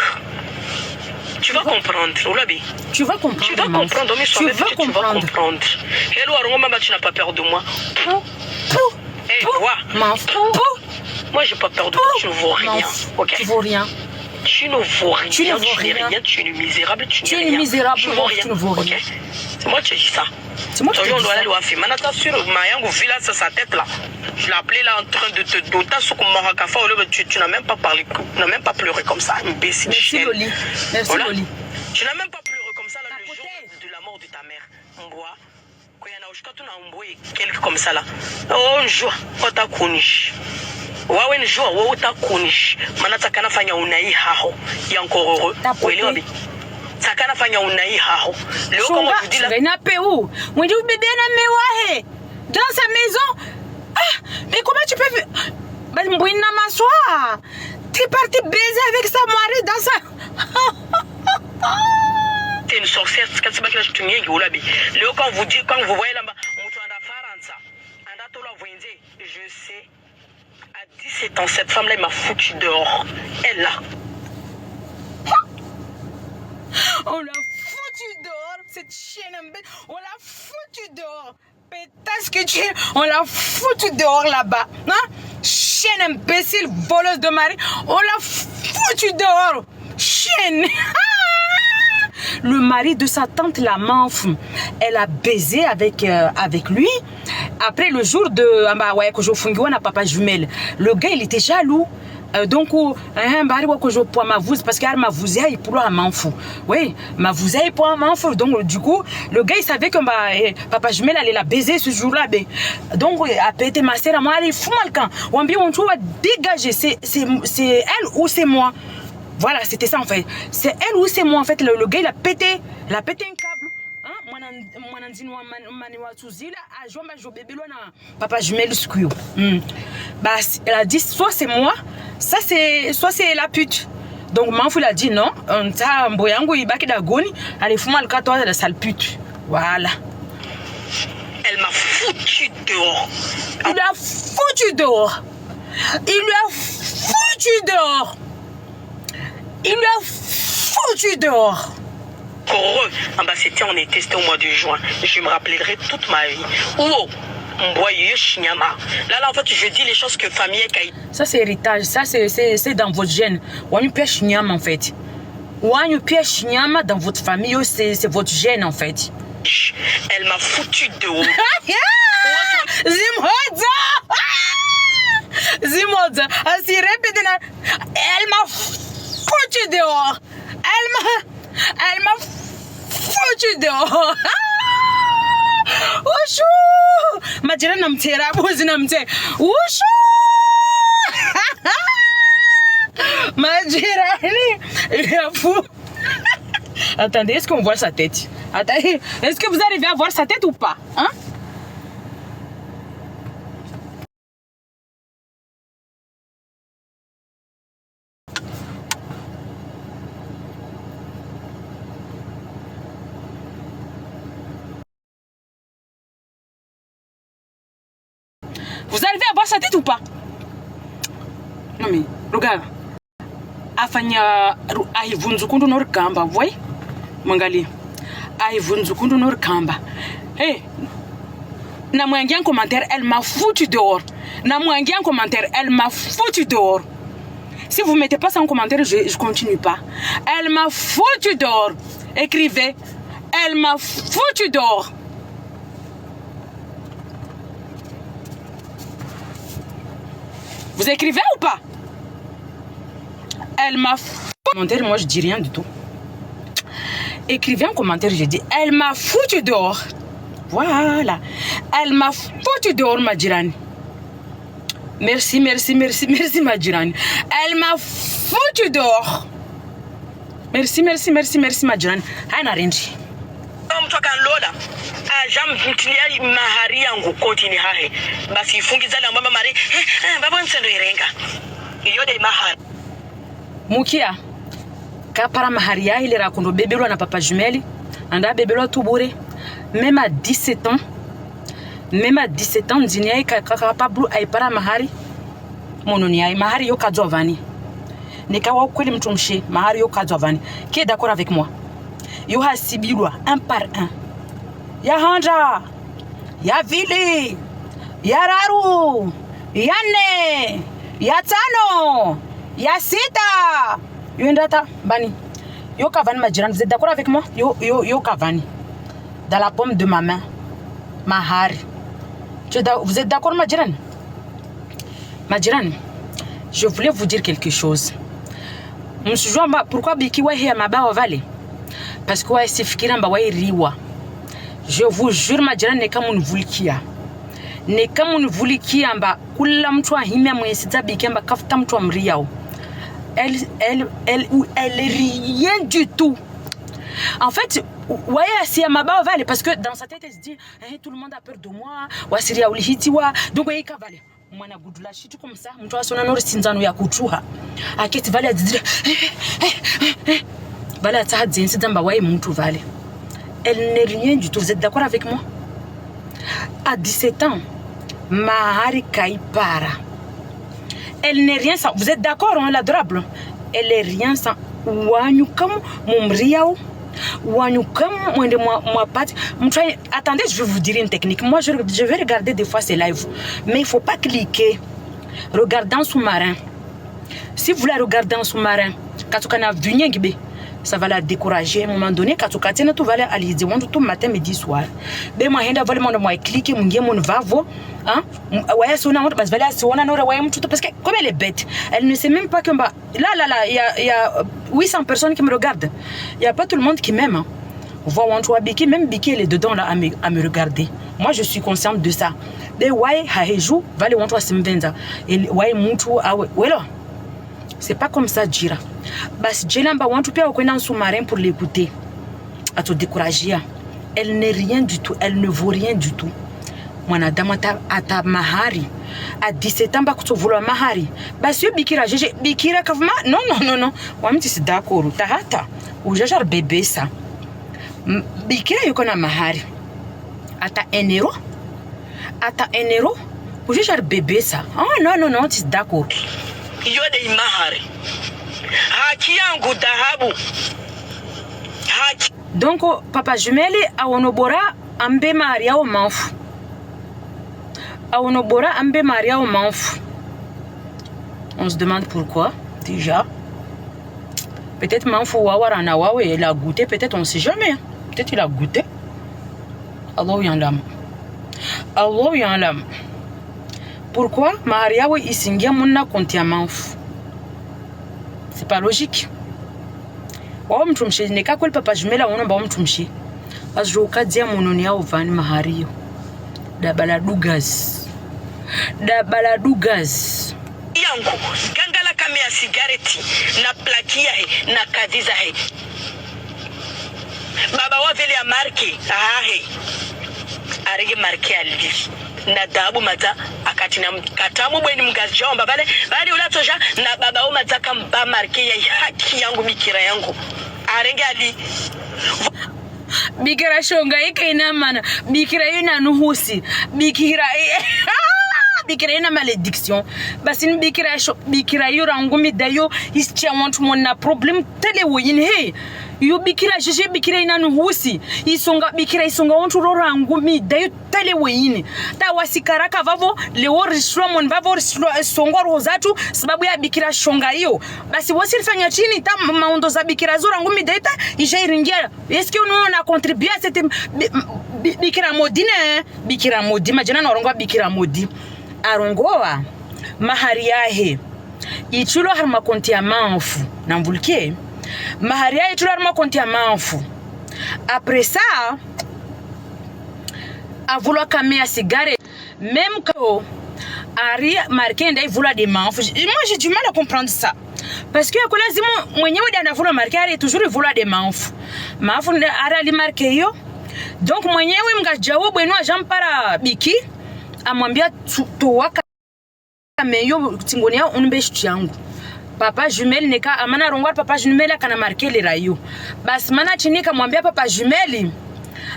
[SPEAKER 2] Tu vas comprendre, Olabi. Tu vas comprendre. Tu vas comprendre. Tu vas comprendre. Hello, Aroma, tu n'as pas peur de moi. Hé, toi. Moi, j'ai pas peur de toi. Tu ne vaux rien. Ok. Tu ne vaux rien. Tu ne vaux rien. Tu n'es rien. Tu es misérable. Tu es misérable. Tu ne vaux rien. C'est moi qui ai dit ça. C'est moi qui ai dit ça. Maintenant, t'assures, Mayango Villa, c'est sa tête là. Je l'ai appelé là en train de te doter sur comme Marakafa. Tu n'as même pas parlé, tu n'as même pas pleuré comme ça, imbécile. Merci Loli. Merci Loli. Tu n'as même pas pleuré comme ça là, le jour de la mort de ta mère. Mboa. Quand il y en a jusqu'à tout un mboa et quelques comme ça là. Oh, un jour, on t'a connu. Ouais, un jour, on t'a connu. Maintenant, ça kana fanya unai hao. Il y a encore heureux. Oui, sakana fanya unai hao. Leo comme je dis là. Na peu. Moi je bébé na mewahe. Dans sa maison. Ah, mais comment tu peux faire? Ben mbouina m'assoit. T'es parti baiser avec sa mari dans sa. T'es une sorcière, c'est quand tu tu n'y es là. Leo quand vous voyez là-bas, je sais
[SPEAKER 1] 17 ans, cette femme-là m'a foutu dehors. Elle là.
[SPEAKER 2] On l'a foutu dehors, cette chienne, on l'a foutu dehors. Pétasse que tu es, on l'a foutu dehors là-bas. Hein? Chienne imbécile, voleuse de mari, on l'a foutu dehors. Chienne. Le mari de sa tante, la Manf, elle a baisé avec lui. Après le jour de que je fungiwa na papa jumelle, le gars il était jaloux. Donc que je pois ma vouse parce qu'il m'a vousé il pour m'en fou. Oui, m'a vousé pour m'en fou. Donc du coup, le gars il savait que papa jumelle allait la baiser ce jour-là. Donc a pété ma sœur, moi allez fou mal quand. On bien on trouve dégager, c'est elle ou c'est moi. Voilà, c'était ça en fait. C'est elle ou c'est moi en fait. Le gars il a pété un câble. Papa jumelle squio. Bah elle a dit soit c'est moi, soit c'est la pute. Donc Manfou il a dit non, ça mboyango ibaki dagoni, allez fuma le cas toi la sale pute. Voilà.
[SPEAKER 1] Elle m'a foutu dehors.
[SPEAKER 2] Il l'a foutu dehors. Il lui a foutu dehors. Il lui a foutu dehors.
[SPEAKER 1] Heureux. Ah bah c'était, on est testé au mois de juin. Je me rappellerai toute ma vie. Oh, là, en fait, je dis les choses que famille est.
[SPEAKER 2] Ça, c'est héritage. Ça, c'est dans votre gène. Ou une pièce en fait. Ou une pièce dans votre famille, c'est votre gène, en fait.
[SPEAKER 1] Elle m'a foutu dehors.
[SPEAKER 2] Zimoza. Elle m'a foutu dehors. Elle m'a foutu dehors. Oushu! Majira namtera, bozi namte. Oushu! Majira, il est fou. Attendez, est-ce qu'on voit sa tête? Attendez, est-ce que vous arrivez à voir sa tête ou pas? Hein? Vous arrivez à voir sa tête ou pas? Non mais, regarde. Afanya ahivunzukundu norikamba, vous voyez? Mangali. Ahivunzukundu norikamba. Hey! Na mwangi en commentaire, elle m'a foutu dehors. Na mwangi en commentaire, elle m'a foutu dehors. Si vous ne mettez pas ça en commentaire, je continue pas. Elle m'a foutu dehors. Écrivez. Elle m'a foutu dehors. Vous écrivez ou pas? Elle m'a foutu. Moi je dis rien du tout. Écrivez en commentaire, je dis elle m'a foutu dehors. Voilà. Elle m'a foutu dehors, Madjirani. Merci, merci, merci, merci, Madjirani. Elle m'a foutu dehors. Merci, merci, merci, merci, Madjirani. Haina renji.
[SPEAKER 1] Mtoka Lola. Jam vutilia mahari yangu continue hahe. Basi fungiza la mama mari. Baba nsendo irenga. Yode mahari.
[SPEAKER 2] Mukia. Kapara mahari ya ile rakondo bebelwa na papa jumeli. Anda bebelwa tubure. Même à 17 ans. Même à 17 ans, ndinia kapablu aipara mahari. Mononia mahari yo kadzovani. Nikawa kweli mtumshi mahari yo kadzovani. Qui est d'accord avec moi? Yo hasibilwa un par un. Ya Hanja, ya Vili, ya Raru, ya Ne, ya Tano, ya Sita. Yo ndata bani. Yo kavani Madjirani, vous êtes d'accord avec moi? Yo kavani. Dans la paume de ma main. Mahari. Vous êtes d'accord Madjirani? Madjirani, je voulais vous dire quelque chose. Pourquoi Biki wa hiya mabawa vale? Parce que wa sifikira mba wa riwa. Je vous jure Madjirani ne kama univulikia. Ne kama univulikia mba kula mtu ahimia mwenyesita Biki mba kafuta mtu amriao. Elle rien du tout. En fait, ouais, c'est mabao vale parce que dans sa tête elle se dit tout le monde a peur de moi, wa siria ulihitiwa. Donc ouais kavale. Mwana gudula shitu comme ça, mtu asona nori sinzano ya kuchuha. Aketi vale adidira. Vale atahadzi nsidamba ouais mtu vale. Elle n'est rien du tout. Vous êtes d'accord avec moi? À 17 ans, Mahari Kaipara. Elle n'est rien sans. Vous êtes d'accord, hein, l'adorable? Elle est rien sans. Wanyu comme mumriao. Wanyu comme moi pâte. Attendez, je vais vous dire une technique. Moi, je vais regarder des fois ces lives. Mais il ne faut pas cliquer. Regardez en sous-marin. Si vous la regardez en sous-marin, quand tu as vu, ça va la décourager. À un moment donné, quand tu as tout va aller tout matin, midi, soir. Ben moi, je cliquer, mon vavo. Hein? Parce que comme elle est bête, elle ne sait même pas que là, il y a 800 personnes qui me regardent. Il n'y a pas tout le monde qui m'aime. Hein. Biki, même Biki, elle est dedans là à me regarder. Moi, je suis consciente de ça. C'est pas comme ça, Djira. Bas Djelamba, want to pay au sous-marin pour l'écouter. À te décourager. Elle n'est rien du tout. Elle ne vaut rien du tout. Mwanadamu ata mahari. À 17 ans, tu veux mahari. Bas yo Bikira, Bikira kavma. Non. Wamti si d'accord. Tahata. Ou jajar bébé ça. Bikira yuko na mahari. Ata 1 euro. Ata 1 euro. Ou jajar bébé ça. Oh non, tu es d'accord.
[SPEAKER 1] Yode mahari. Haki yangu dhahabu. Haki.
[SPEAKER 2] Donc papa jumeli awonobora ambe maria o manfu. Awonobora ambe maria o manfu. On se demande pourquoi déjà. Peut-être manfu wawara na wawe il a goûté, peut-être on sait jamais. Peut-être il a goûté. Allah yanlam. Allah yanlam. Pourquoi Maria we isingia muna kontia manfu? C'est pas logique. Wa mtumshi nika kweli papa jumela unaomba mtumshi. Azuka dia mononi ya ovani mahario. Dabala dugas.
[SPEAKER 1] Yangu gangala kame ya sigareti na plakia he na kadiza he. Baba wa vile ya marke he. Arege marke ali. Na dabu maza akati na katamu bweni mgazjomba bale ulatoja na baba wa maza kamba marke ya haki yangu Bikira yangu. Arenge ali.
[SPEAKER 2] Bikira shonga ina mana. Bikira ina nuhusi. Bikira Bikira ina malédiction. Basini Bikira yura ngumi dayo ischia wantu mona problem tele woyin he. Yo Bikira jeje Bikira ina nuhusi. Bikira isonga wantu rora ngumi dayo tele woyin. Ta wasikaraka vavo leo rishwa mon vavo songa rozatu sababu ya Bikira shonga hiyo. Basi wasilifanya chini ta maondo za Bikira zora ngumi daita ijairingia. Est-ce que nous on a contribué à cette Bikira modine? Bikira modi majana noronga Bikira modi. Arongoa mahari yahe ichulo harma konti ya manfu na mvulke mahari yahe ichulo harma konti ya manfu. Après ça a vouloir camé à cigare même quand ari marqué ndai vouloir des manfu. Moi j'ai du mal à comprendre ça parce que kwa lazima mwenyewe ndio anavula marqué ari toujours vouloir des manfu ara li marqué yo. Donc mwenyewe mgajawo bwenu ajampara Biki amwambia tuwaka meyo tingonia unbe shitu yangu. Papa jumeli neka amana rongwa papa jumeli kana marqué le rayo. Bas mana chinika mwambia papa jumeli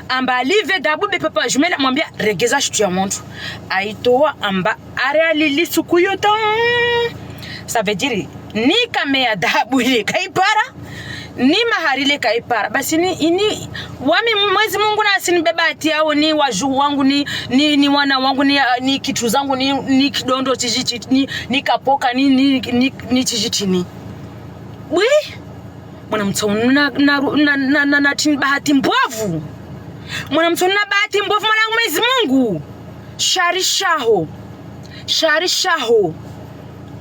[SPEAKER 2] amba live dabu be papa jumeli mwambia regeza shitu ya mtu. Aitoa amba area lili suku yote. Ça veut dire ni kamea dabu ile kaipara ni maharile kaipara. Basi ni wami Mwenyezi Mungu na asinibeba ati yao ni waju wangu ni wana wangu ni kitu zangu ni kidondo tijiti ni kapoka ni tijitini. Wi mwanamtona na bahati mbovu. Mwanamtona bahati mbovu mwana Mwenyezi Mungu. Sharishaho.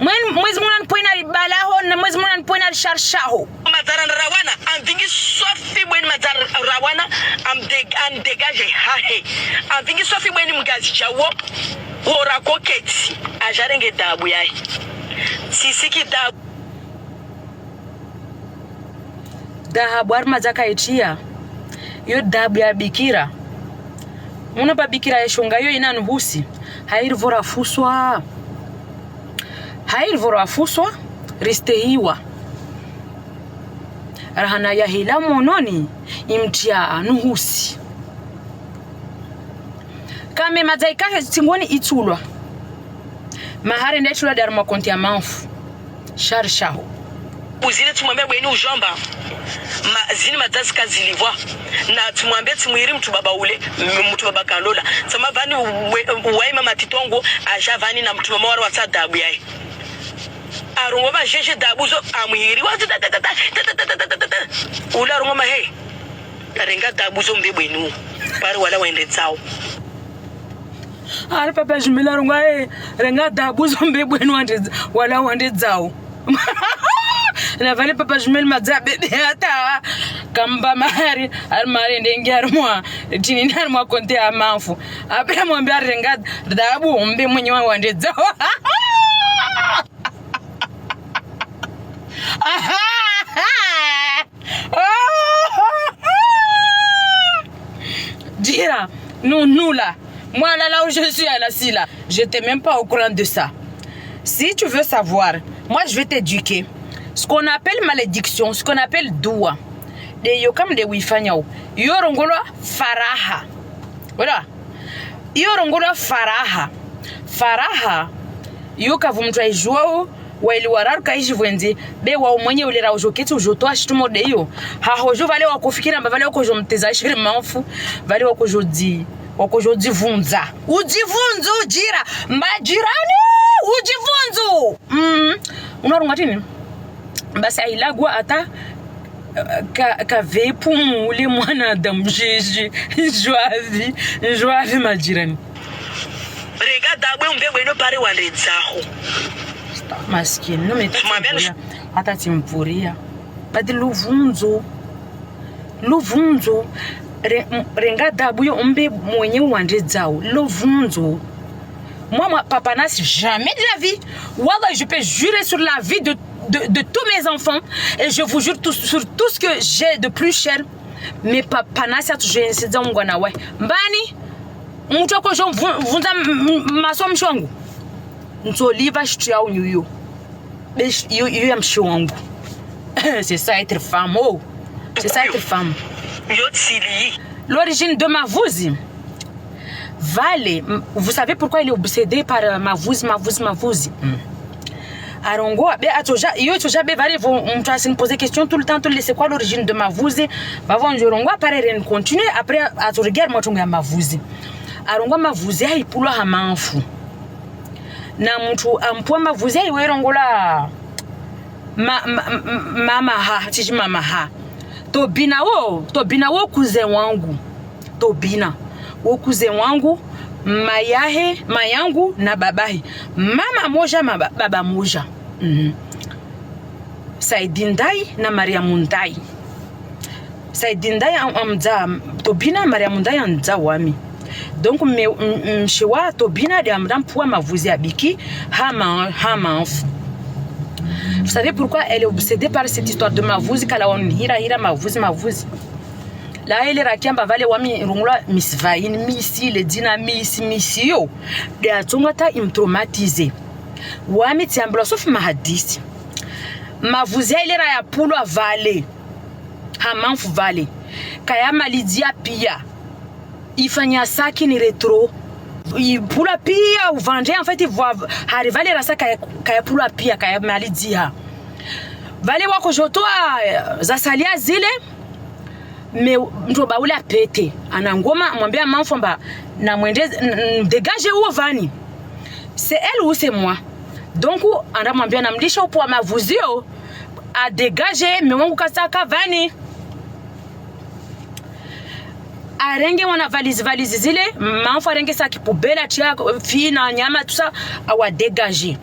[SPEAKER 2] Mwezi Mungu anpoina balaho na mwezi Mungu anpoina sharshaho.
[SPEAKER 1] Madara rawana amvingi sofi bweni madara rawana am dégage hahe. Amvingi sofi bweni mgazi jawo ora koketi ajarenge dabu yahi. Sisiki
[SPEAKER 2] dahabu arma zakaitia. Yo dabu ya Bikira. Muna ba Bikira yeshonga yo ina nuhusi. Hairvora fuswa resteiwa rahana ya hila mononi imtia nuhusi kame mazaika tingoni itulwa mahari ndechula dar ma konti ya manfu sharshaho
[SPEAKER 1] uzile tumwambia bweni ujomba zini matazi kazi livwa na tumwambia tumwiri mtu baba ule mtu baba kalola sama vani uwaima matitongo aja vani na mtu mama wa sadabu yae arungo ba jeje dabuzo amwiri wa ula rungo ma he renga dabuzo mbe bwenu pare wala wende tsao
[SPEAKER 2] ari papa jumela rungo he renga dabuzo mbe bwenu wala wende tsao na vale papa jumel madza bebe hata kamba mahari almari ndengiar mwa tini nar mwa konte amanfu apela mwambia renga dabu mbe mwenye wande dzao Dira, nous là, moi là où je suis à la Silla, je n'étais même pas au courant de ça. Si tu veux savoir, moi je vais t'éduquer. Ce qu'on appelle malédiction, ce qu'on appelle doua. De yokam de wifanyao. Yorongolo faraha. Voilà. Yorongolo faraha. Faraha. Yoka vumtwa ijuao. Waili wararu kaishi vwenzi be wa mwenye ule raujo kitu ujotoa shitumo de hiyo hahojo vale wakufikira mba vale wakojo mteza shiri manfu vale wakojo divunza udivunzu ujira mbajirani udivunzu unarunga tini basi ailagwa ata ka vepu ule mwana adam jeje joavi majirani
[SPEAKER 1] rega dabwe umbe no pare waledzaho
[SPEAKER 2] maskini no metamburia hata timpuria badi luvunzo renga dabu yo umbe mwenye wande dzao luvunzo moi papa nas jamais de la vie wallah je peux jurer sur la vie de tous mes enfants et je vous jure sur tout ce que j'ai de plus cher mais papa nas a toujours insisté ngwana wa mbani mtu ko jo vunza masomo shwangu ntoliva shitu yao nyuyo yo ya mshwangu c'est ça être femme oh c'est ça être femme l'origine de Mavouzi Vale vous savez pourquoi il est obsédé par Mavouzi Arongo be atoja yo toja be vale vont me poser question tout le temps c'est quoi l'origine de Mavouzi va voir Jorongo après continuer après à te regarder moi tonga Mavouzi Arongo Mavouzi haipulwa hamanfu na mtu ampua Mavouzi iwerongola mama ha tiji mama ha tobina wo kuze wangu tobina wo kuze wangu mayangu na babahi mama moja baba moja Saidindai na Mariamundai Saidindai amza tobina Mariamundai amza wami donc mshiwa tobina de amdam pour Mavouzi abiki hama vous savez pourquoi elle est obsédée par cette histoire de Mavouzi kala on hira Mavouzi la ele rakiamba vale wami rungula misvaini misi le dina misi yo de atungata imtraumatiser wami tiambla sauf mahadisi Mavouzi ile ra ya pulo vale hamanfu vale kaya malidia pia ifanya saki ni retro pula pia uvanje en fait harivale rasa kaya pula pia kaya malidia vale wako jotoa za salia zile me mtu baula pete anangoma mwambia manfomba na mwendeze dégagez où vani c'est elle ou c'est moi donc anamwambia namlisha upo wa Mavuzio a dégager me wangu kasaka vani arenge wana valise zile manfo arenge saki poubelle tia fina nyama tout ça awa dégager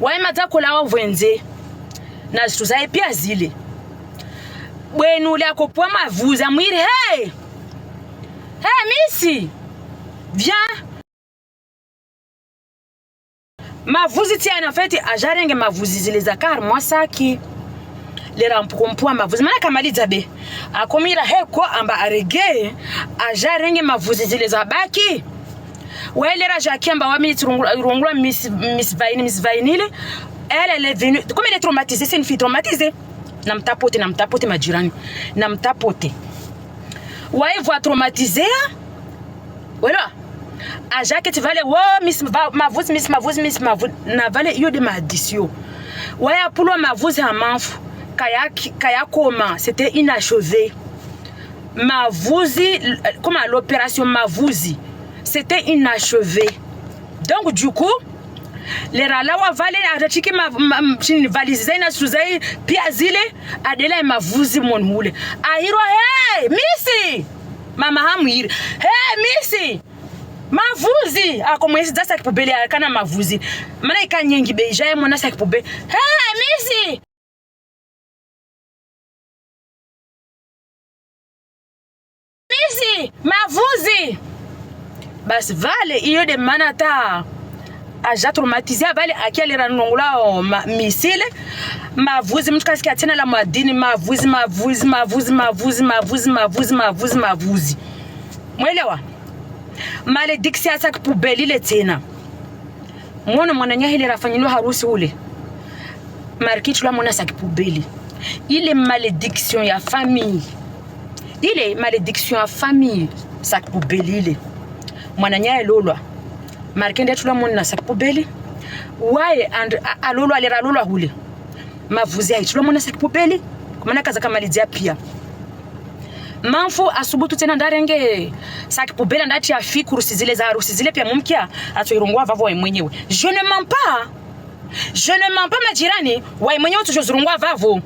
[SPEAKER 2] wae matako la wenze na tuzae pia zile bwenu ule akopwa Mavouzi amwire hey misi viens Mavouzi tiana en fait ajarenge Mavouzi zile zakar moi saki le rampompwa Mavouzi mana kamali zabe akomira heko amba arege ajarenge Mavouzi zile zabaki wele raja kiamba wa mitrungula miss vainile elle est venue comme elle est traumatisée c'est une fille traumatisée namtapote majirani namtapote wae voit traumatisé voilà aja que tu vale wo miss mavuzi na vale yo de maldition waya pulo mavuzi ha manfu kaya koma c'était inachevé mavuzi comme l'opération mavuzi c'était inachevé donc du coup les ralawa vale atachiki chini valise ina suzai pia zile adela mavuzi monhule ahiro hey misi mama hamwiri hey misi mavuzi akomwezi dasa kipubele kana mavuzi mana ikanyengi beja mona sa kipube hey misi mavuzi bas vale iyo de manata aja traumatisé vale akeli ranongula misile mavuzi mtu kasiki atena la madini mavuzi mwelewa malediksi asa kipubeli le tena mwana hili rafanyilo harusi ule markitu la mwana sa kipubeli ile malédiction ya famille ile malédiction ya famille sa kipubeli ile mwana lolwa markende tula mwana sa kipubeli waye and alolwa alera lolwa hule mavuzi ya tula mwana sa kipubeli kumana kaza kama lidia pia manfu asubutu tena ndarenge saki pobela ndati ya fikuru sizile za harusi zile pia mumkia atoirungwa vavo mwenyewe je ne mens pas majirani wa mwenyewe tujozurungwa vavo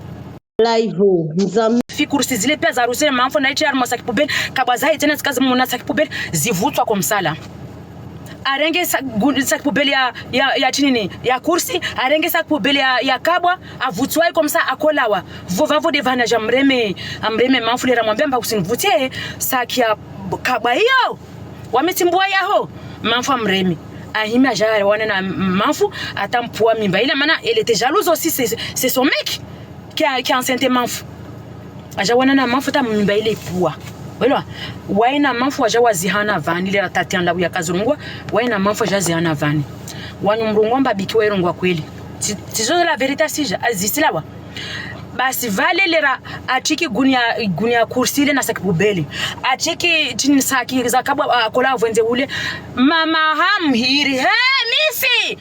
[SPEAKER 3] live mzam
[SPEAKER 2] fikuru sizile pia za harusi manfu ndati ya saki pobela kabazai tena zikazi muna saki pobela zivutwa kwa msala arenge saki pobela ya chinini ya kursi arenge saki pobela ya kabwa avutwa comme ça akolawa vovavo devana jamreme amreme manfulera mwambia mba usinivutie saki ya kabwa hiyo wametimbua yaho manfu amreme ahime ajara wana na manfu atampua mimba ile maana elle était jalouse aussi c'est son mec qui a enceinte manfu aja wana na manfu ta mimba ile pua wela waina manfu aja wazihana vani le tatianda ya kazurungwa waina manfu aja zihana vani wanyumrungwa mba bikiwa irungwa kweli tizo la vérité sija azisilawa basi vale lera achiki gunia kursile na sakibubeli achiki chini saki zakabwa kola venze ule mama hamhiri he misi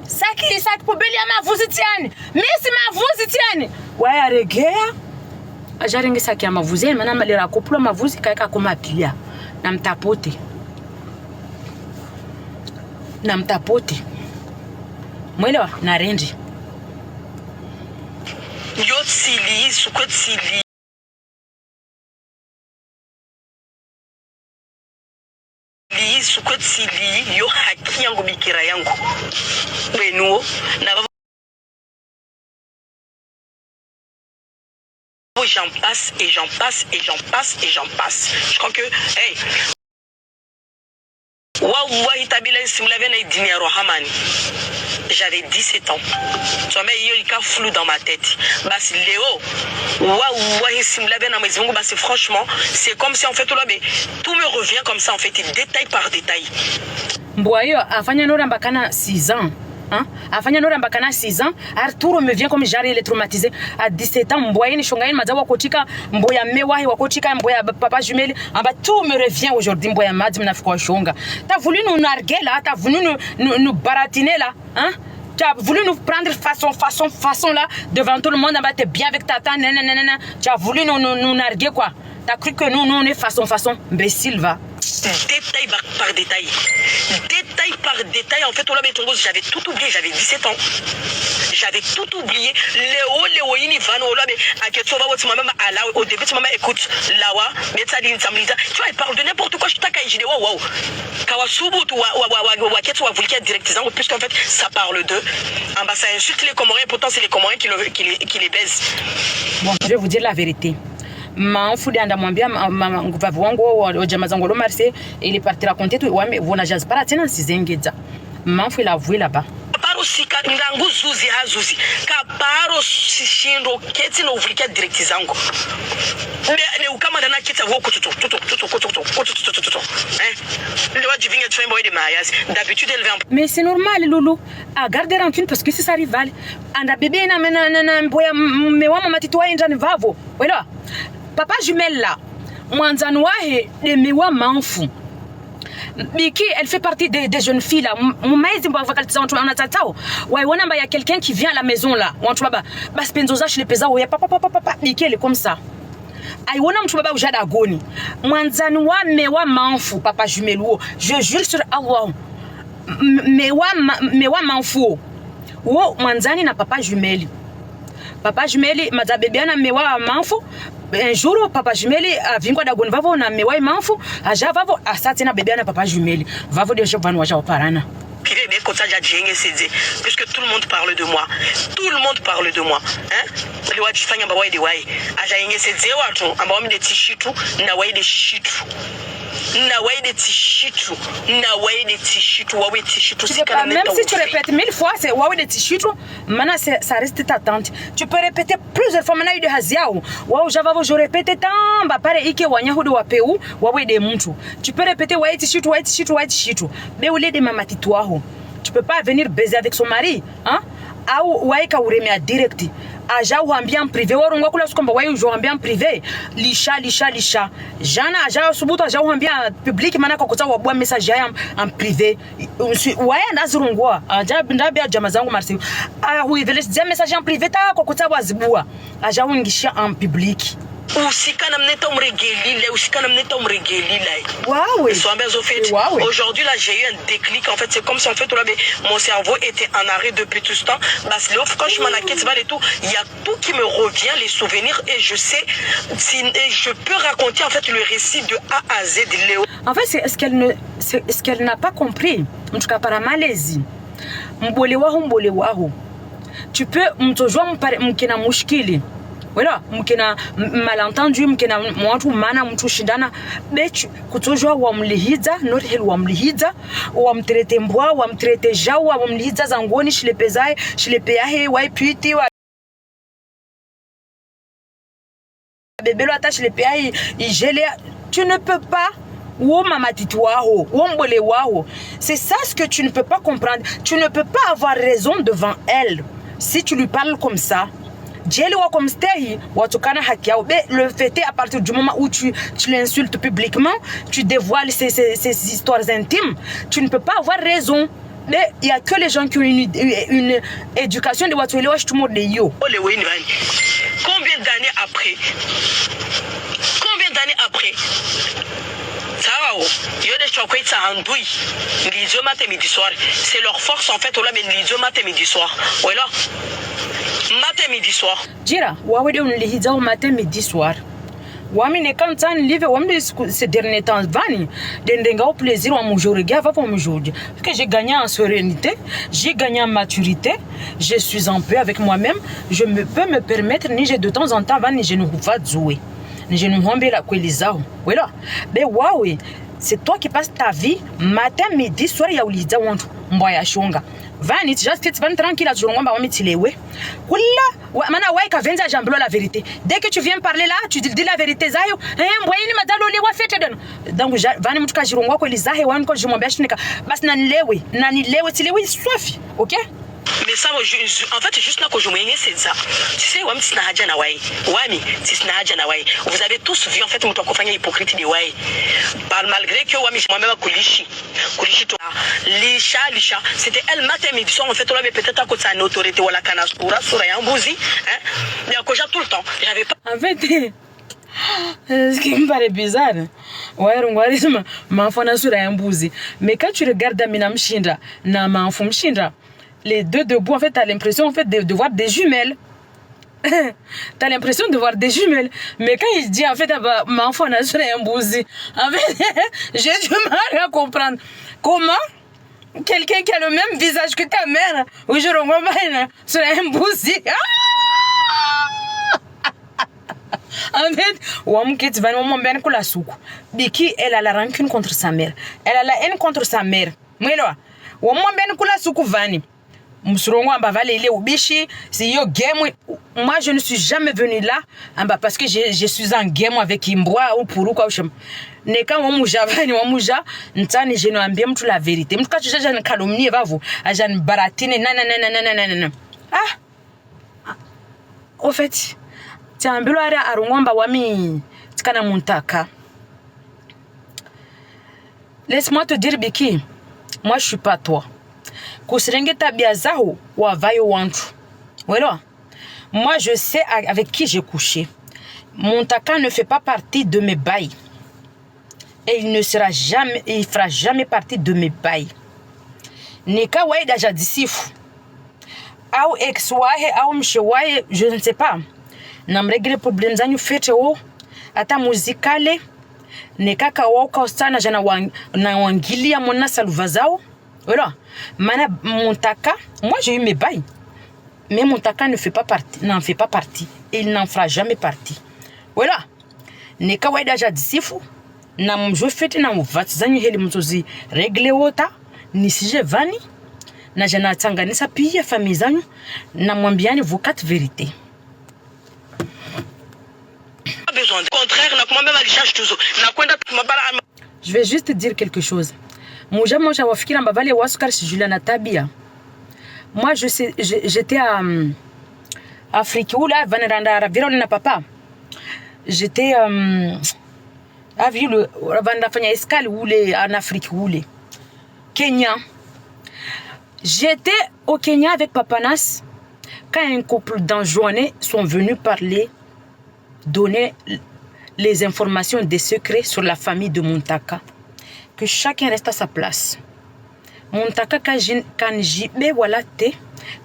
[SPEAKER 2] saki pobeli ya mavuzi tiani misi mavuzi tiani waya regea ajarenge saki ya mavuzi mana malera kopula mavuzi kaeka koma pia na mtapote mwelewa na rendi
[SPEAKER 1] yo tsili suko tsili yo haki yangu mikira yangu benuo na j'en passe et j'en passe et j'en passe et j'en passe. Je crois que hey waouh tabila simlave na idini rohamani. J'avais 17 ans. Tu vois, mais il y a un flou dans ma tête. Bah, c'est Léo. Waouh, bah, c'est franchement, c'est comme si en fait, tout me revient comme ça, en fait, détail par détail.
[SPEAKER 2] Mboyo, afanya nora mbakana 6 ans. Hein? Afanya nora mbakana 6 ans. Arturo me vient comme j'arrive les traumatisé. À 17 ans, mboye ni shongaini mazawa kotika, mboya mewahi wakotika, mboya papa jumelle. Aba tout me revient aujourd'hui, mboya madim na fiko shonga. T'as voulu nous narguer là, t'as voulu nous baratiner là, hein? Tu as voulu nous prendre façon là devant tout le monde, t'es bien avec tata, nanana. Tu as voulu nous narguer quoi? T'as cru que nous on est façon, imbécile va.
[SPEAKER 1] Détail par détail. Détail par détail. En fait, j'avais tout oublié, j'avais 17 ans. J'avais tout oublié. Léo, au début, tu m'as écoute, Lawa, tu vois, il parle de n'importe quoi, je t'ai dit, waouh. Kawasubu, puisqu'en fait, ça parle d'eux. Ça insulte les Comoriens, pourtant, c'est les Comoriens qui les baisent.
[SPEAKER 2] Bon, je vais vous dire la vérité. Manfudi andamwambia nguvavu wangu wa jamaa zangu lo Marseille il est parti raconter tout ouais mais vona jazz para tena sizengeza manfu il a vu là-bas
[SPEAKER 1] paro sika ngangu zuzi hazuzi ka paro sishindo keti no vulika direct zangu ne ukama dana kita woko tuto le wa divinga tfembo de mariage d'habitude elle vient
[SPEAKER 2] mais c'est normal Loulou à garder rancune parce que c'est sa rivale anda bébé na mboya mewama matitwa indani vavo voilà papa jumelle là mwanzani wahe demewa manfu Biki, elle fait partie des jeunes filles là. Mumaizi mbo vakalitiza watu wanatatao. Waiona mba ya quelqu'un qui vient à la maison là. Watu baba bas penzoza chez les pesa oya papa. Biki elle est comme ça. Aiona mtu baba ujada agoni. Mwanzani wa mewa manfu papa jumelu. Je jure sur Allah. Mewa manfu. Wo mwanzani na papa jumeli. Papa jumeli mazabebiana mewa manfu. Un jour papa jumeli vingwa da gonvavo na mewa manfu aja vavo asati na bebiana papa jumeli vavo de jovanu waja oparana
[SPEAKER 1] puisque tout le monde parle de moi. Tout le monde parle de moi. Hein? Les wajifanya mba waide wai. Aja yenge seze watu amba wami de tishitu na waide shitu. Na waide tishitu. Na waide tishitu. Wawe tishitu.
[SPEAKER 2] Même si tu répètes 1000 fois, c'est wawe de tishitu. Maintenant, ça reste ta tante. Tu peux répéter plusieurs fois. Maintenant, il y a de haziao. Waou, j'avais je répète tant. Bah, pareil, ike wanyahu de wapeu. Wawe de muntu. Tu peux répéter wawe tishitu, wawe tishitu, wawe tishitu. Mais au lieu de mamatitouaho. Tu peux pas venir baiser avec son mari, hein? Ou waika uremia direct. Aja uambia en privé, warungwa kula sukomba wai uambia en privé. Lisha. Jana aja subuto aja uambia public mana kokota wabua message ya en privé. Waya ndazurungwa. Aja ndabia jamaa zangu marsi. Huivele dia message en privé ta kokota wazibua. Aja ungisha en public.
[SPEAKER 1] Usikana mneta umregelile, usikana mneta umregelile.
[SPEAKER 2] Waouh.
[SPEAKER 1] Aujourd'hui là, j'ai eu un déclic en fait, c'est comme si en fait mon cerveau était en arrêt depuis tout ce temps. Parce que quand je m'en inquiète et tout, il y a tout qui me revient, les souvenirs et je sais je peux raconter en fait le récit de A à Z de Léo.
[SPEAKER 2] En fait, c'est ce qu'elle n'a pas compris. En tout cas par Malaisie. Mbolewaho. Tu peux mtojua mkena mushkili. Voilà, mkena malentendu, mkena mtu mana mtu shindana bechu kutojua wamlihiza not hel wamlihiza wamtrete mbwa wamtrete jawa wamlihiza zangoni shilepezae shilepeahe waipiti wa bebelo ata shilepeahe igele. Tu ne peux pas. C'est ça ce que tu ne peux pas comprendre. Tu ne peux pas avoir raison devant elle si tu lui parles comme ça. Le fait est à partir du moment où tu l'insultes publiquement, tu dévoiles ses histoires intimes, tu ne peux pas avoir raison. Mais il n'y a que les gens qui ont une éducation de Watuele Wash tout le monde yo.
[SPEAKER 1] Combien d'années après? C'est leur force en fait, midi soir. Voilà. Matin, midi, soir.
[SPEAKER 2] Jira, wawe de unlihiza matin, midi, soir. Wami ne kantan live wami ces derniers temps vani dendenga au plaisir wa mujorega va pour mujordi. Parce que j'ai gagné en sérénité, j'ai gagné en maturité, je suis en paix avec moi-même, je peux me permettre ni j'ai de temps en temps vani je ne pas jouer. Ni je ne hombe la kwelizao. Voilà. Ben wawe, c'est toi qui passes ta vie matin, midi, soir ya uliza wantu mboya shonga. Vani just van tranquille à Jolongomba wamitilewe. Kula mana waika venza jamblo la vérité. Dès que tu viens parler là, tu dis la vérité zayo. Mboyini madalo le wa fete den. Donc vani mutuka jirongwa ko lizahe wan ko jimwambia shinika. Bas nanilewe tilewe sofi. OK?
[SPEAKER 1] Mais ça, en fait, juste là que je me dis, c'est ça. Tu sais, Wami, c'est Nahaja Nawai. Wami, c'est Nahaja Nawai. Vous avez tous vu, en fait, mon compagnon hypocrite de Wai. Malgré que Wami, moi-même, Koulichi, Lisha, c'était elle, matin, midi, soir, en fait, on avait peut-être à côté de sa autorité, ou la Kanaskoura, Souraya, Mbouzi, hein. Il y a déjà tout le temps. J'avais pas.
[SPEAKER 2] En fait, ce qui me paraît bizarre, mais quand tu regardes Amina Mshinda, Nama Mshinda, les deux debout, en fait, t'as l'impression en fait, de voir des jumelles. T'as l'impression de voir des jumelles. Mais quand il dit, en fait, ma enfant n'a pas un bousi. En fait, j'ai du mal à comprendre. Comment quelqu'un qui a le même visage que ta mère, ou je remonte sur un bousi. En fait, Biki, elle a la rancune contre sa mère. Elle a la haine contre sa mère. Moi, je ne suis jamais venue là parce que je suis en game avec Imboa ou pour quoi. Neka wamuja vani wamuja ntani je noambia mtu la vérité. Mtu kachuja jana calomnie vavu ajana baratine nanana. Au fait, tiambilo arungomba wami tikana muntaka. Laisse-moi te dire, Biki, moi je suis pas toi. Kusirengeta biazaho wa vayo wantu. Voilà. Moi je sais avec qui j'ai couché. Montaka ne fait pas partie de mes bails. Et il ne sera jamais, il fera jamais partie de mes bails. Nika wae daja disifu. Au ex wae, au mshe wae, je ne sais pas. Na mregile problem zanyu fete wo. Ata muzikale. Nika kawauka sana jana wangilia mona saluva zao. Voilà. Mana Montaka, moi j'ai eu mes bails. Mais Montaka ne fait pas partie, n'en fait pas partie. Et il n'en fera jamais partie. Voilà. Nika wae daja disifu. Na mjwe fete na muvati zanyu heli mtozi regle wota nisije vani na jana tanganisa pia famille zanyu na mwambiani vous quatre vérités.
[SPEAKER 1] Besoin de contraire na kuma même alishaje tuzo na kwenda mabala.
[SPEAKER 2] Je vais juste dire quelque chose. Moja wafikira mbavale wasukar si Juliana tabia. Moi j'étais à Afrique où là vanaranda ravira na papa. J'étais a vu le Rwanda escale où les en Afrique où les Kenya. J'étais au Kenya avec Papanas quand un couple d'enjoignés sont venus parler, donner les informations des secrets sur la famille de Montaka, que chacun reste à sa place. Montaka kan jibe wala te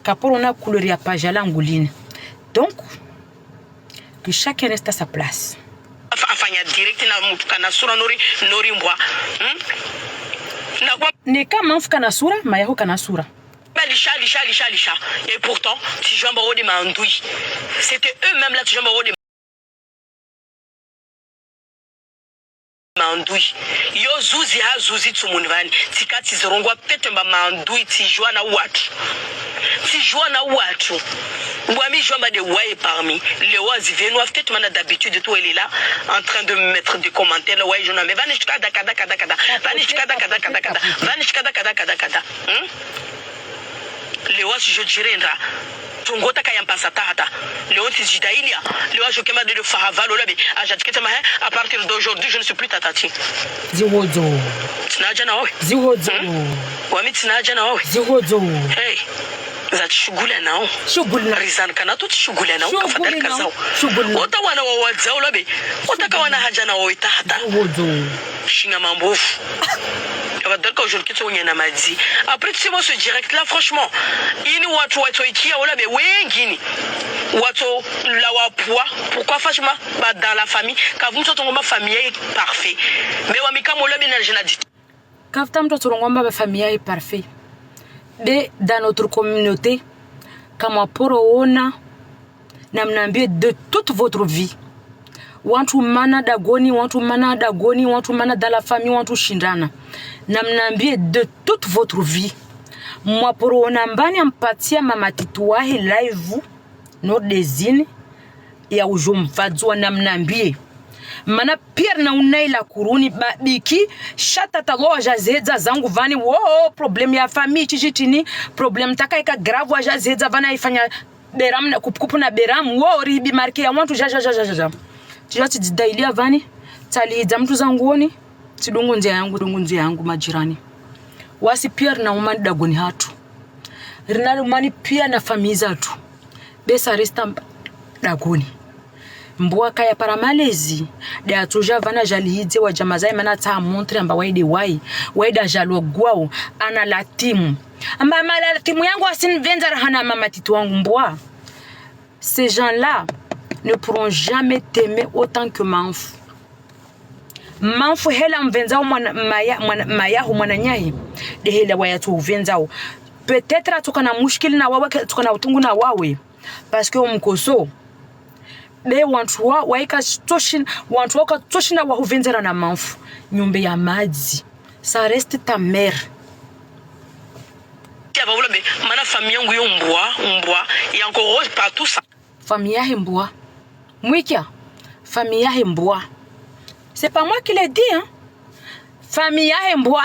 [SPEAKER 2] kaporona couleur ya pajala nguline. Donc que chacun reste à sa place.
[SPEAKER 1] Afanya direct na mfuka na sura nori mbwa.
[SPEAKER 2] Neka mfuka na sura mayaho kana sura.
[SPEAKER 1] Lisha. Et pourtant, si je m'en de mandoui. C'était eux-mêmes là, si je m'en de mandoui. Yo zuzi tsumunvani. Tikati zirongwa pete mba mandoui tijwa na watu. Ouami Joamba de Waye parmi les oies viennent peut-être maintenant d'habitude tout elle est là en train de me mettre des commentaires là ouais je n'en mais vanish kada les oies si je dirais là tungota kaya mpasa tata les oies si jidailia les oies je kema de fahavalo là mais à partir d'aujourd'hui je ne suis plus tatati
[SPEAKER 2] ziwozo
[SPEAKER 1] tinaja na wewe
[SPEAKER 2] ziwozo
[SPEAKER 1] wami tinaja na wewe
[SPEAKER 2] ziwozo
[SPEAKER 1] hey za shughuli nao
[SPEAKER 2] shughuli
[SPEAKER 1] rizan kana tu shughuli nao kafadhali kazao wota wana wawadzao labe wataka wana haja na waita hata
[SPEAKER 2] ziwozo
[SPEAKER 1] shinga mambofu kafadhali ka aujourd'hui tu onyana madi après tu sais moi ce direct là franchement ini watu ikia wala be wengine watu la wapwa pourquoi franchement ba dans la famille quand vous mtoto ngoma famille parfait mais wa mikamo labe na jina dit
[SPEAKER 2] kafta mtoto ngoma ba famille parfait. Mais dans notre communauté, kama poroona na mnaambie de toute votre vie. Wantu mana dagoni, wantu mana dans la famille, wantu shindana. Na mnaambie de toute votre vie. Mwa poroona mbani ampatia mama tituahi live no dezine ya ujumvadzwa na mnaambie. Mana Pierre na unaila kuruni Biki shata taloa jazeza zangu vani wo problem ya famille chijitini problem takaika grave wa jazeza vana ifanya beram na kupukupu na beram wo ribi marke ya wantu jaja tijati didailia vani tali za mtu zanguoni tidungu nje yangu majirani wasi Pierre na umani dagoni hatu rinalo umani pia na famille zatu besa resta dagoni mbwa kaya para malezi de atuja vana jalihidze wa jamazai mana ta montre amba waida jalo gwao ana la timu amba mala timu yangu asinvenza hana mama titu wangu mbwa. Ces gens-là ne pourront jamais t'aimer autant que manfu hela mvenzao mwana nyai de hela wayatu venzao peut-être atukana mushkili na wawe tukana utungu na wawe parce que umkoso be wantu waika toshin wantu waka toshina wa huvenzera na manfu nyumbe ya maji ça reste ta mère
[SPEAKER 1] mana famille yangu yo mbwa ya encore partout ça
[SPEAKER 2] famille ya mbwa mwikia famille ya mbwa c'est pas moi qui l'ai dit hein famille ya mbwa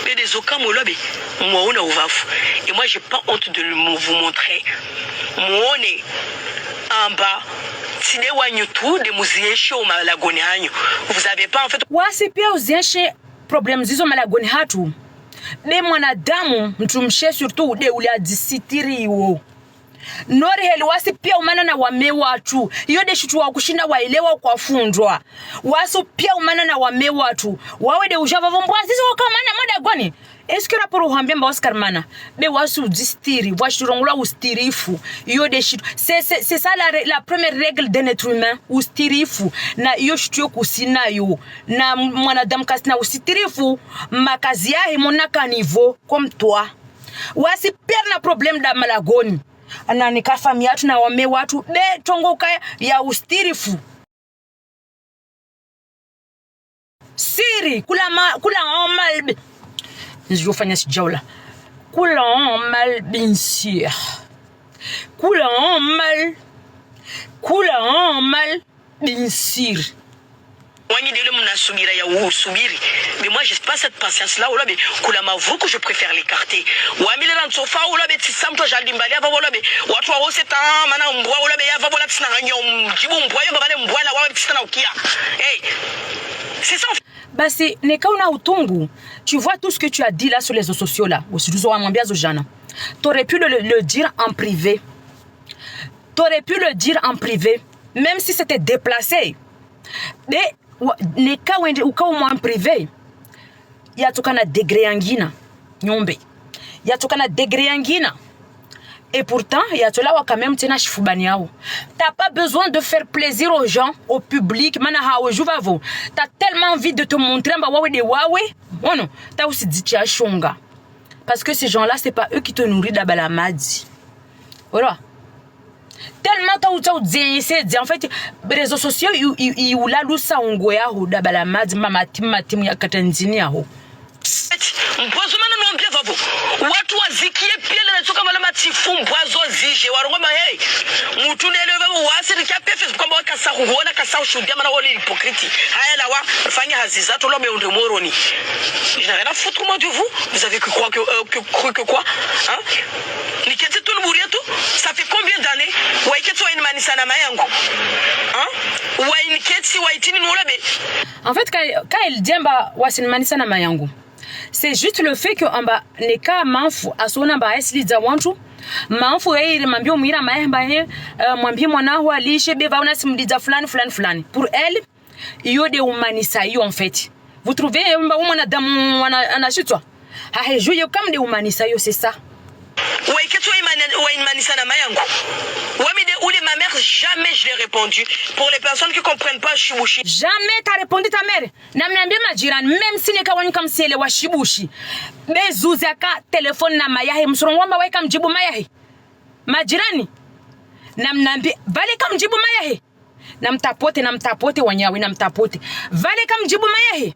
[SPEAKER 1] mais des aucun molobe moi on a ouvaf et moi j'ai pas honte de vous montrer moi on est en bas side wanyu tout de muziesho malagoni hanyu vous avez pas en fait
[SPEAKER 2] wasi pia uzieshe problem zizo malagoni hatu de mwanadamu mtumshe surtout de ule adisitiriwo nori heli wasi pia umana na wame watu iyo de shutu wa kushinda waelewa kwa fundwa wasu pia umana na wame watu wawe de ujava vombwa zizo wakamana madagoni. Est-ce que rapport au hambemba Oscar Mana be wasu distiri washurongula ustirifu iyo de shit c'est ça la première règle d'un être humain ustirifu na iyo shityo kusina yo na mwanadamu kasina ustirifu makazi yahe monaka niveau comme toi wasi pia na problème da malagoni ana nika famille yatu na wame watu be tongoka ya ustirifu siri kula mal je vais faire ce job là. Coulant mal, bien sûr. Coulant mal, bien sûr.
[SPEAKER 1] Wani dele mna subira ya subiri. Mais moi j'ai pas cette patience là ola be kula mavu que je préfère l'écarter. Wamile na sofa ola be tisamto jalimbali ava ola be watu wa wose ta mana mbwa ola be ya va ola tsina nyo mjibu mbwa yo babale mbwa la wa tsina ukia. Hey. C'est ça.
[SPEAKER 2] Basi nekauna utungu. Tu vois tout ce que tu as dit là sur les réseaux sociaux là. T'aurais pu le dire en privé. T'aurais pu le dire en privé. Même si c'était déplacé. Mais neka wende uka en privé. Ya tukana degré angina. Nyombe. Ya tukana degré angina. Et pourtant, il y a cela quand même tena shifubani yao. T'as pas besoin de faire plaisir aux gens, au public. T'as tellement envie de te montrer oh non, t'as aussi dit tia shonga. Parce que ces gens-là, c'est pas eux qui te nourrissent d'abalamadi. Voilà. Tellement t'as dit en fait, les réseaux sociaux, ils ou la lusa ongoya ou d'abalamadi, matim ya katenzini yao.
[SPEAKER 1] Mpozumana nombia vavo watu wazikie pia na toka mala matifu mbwazo zije warongoma hey mutunele vavo wasiri kya pefe kwamba wakasa kuona kasa ushudia mana wale hypocrite haya la wa fanya haziza to lobe onde moroni. Je n'ai rien à foutre moi de vous avez que croire que quoi hein niketi tout le bourrieto ça fait combien d'années waiketi wa inmanisa na mayangu hein waiketi waitini nolabe.
[SPEAKER 2] En fait quand il dit ba wasinmanisa na mayangu, c'est juste le fait que amba neka manfu asona ba esliza wantu manfu yeye mambio mwira mahemba mwambie mwanao alishe beva una simliza fulani pour elle iyo de humanisa iyo en fait vous trouvez mba mwanadamu anashitwa hahejuye comme de humanisa iyo c'est ça.
[SPEAKER 1] Ouais, que tu as manisa na mayangu. Ouais, mais où les ma mère, jamais je l'ai répondu. Pour les personnes qui comprennent pas Shibushi.
[SPEAKER 2] Jamais t'as répondu ta mère. Namniambia majirani, même si neka wani comme si elle wa Shibushi. Bezuzaka téléphone na mayahe, msurongwamba wai kam jibu mayahe. Majirani. Namniambia, vale kam jibu mayahe. Namtapote wanyawe, namtapote. Vale kam jibu mayahe.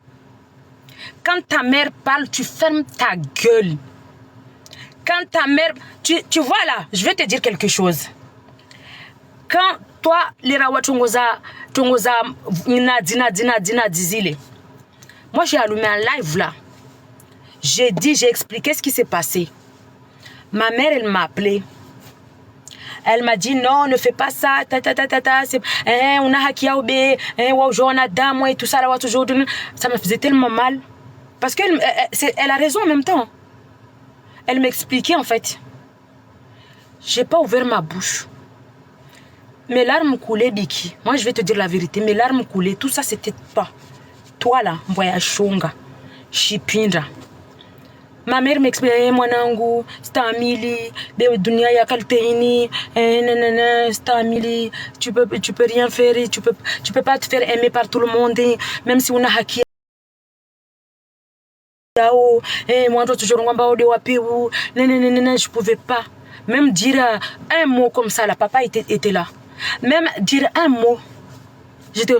[SPEAKER 2] Quand ta mère parle, tu fermes ta gueule. Quand ta mère... Tu vois là, je vais te dire quelque chose. Quand toi, les rawa tungoza dina dizile. Moi, j'ai allumé un live là. J'ai expliqué ce qui s'est passé. Ma mère, elle m'a appelé. Elle m'a dit non, ne fais pas ça, on a haki yaoube, on a dame, et tout ça, là, toujours. Ça me faisait tellement mal. Parce qu'elle a raison en même temps. Elle m'expliquait en fait. J'ai pas ouvert ma bouche. Mes larmes coulaient, Biki. Moi, je vais te dire la vérité. Mes larmes coulaient. Tout ça, c'était pas. Toi là, voyage shonga, shipinda. Ma mère m'expliquait, mwanangu, stamili, de dunia ya kalteini, stamili, tu peux rien faire, tu peux pas te faire aimer par tout le monde, même si on a haki. Moi, toujours je pouvais pas. Même dire un mot comme ça, la papa était là. Même dire un mot, j'étais...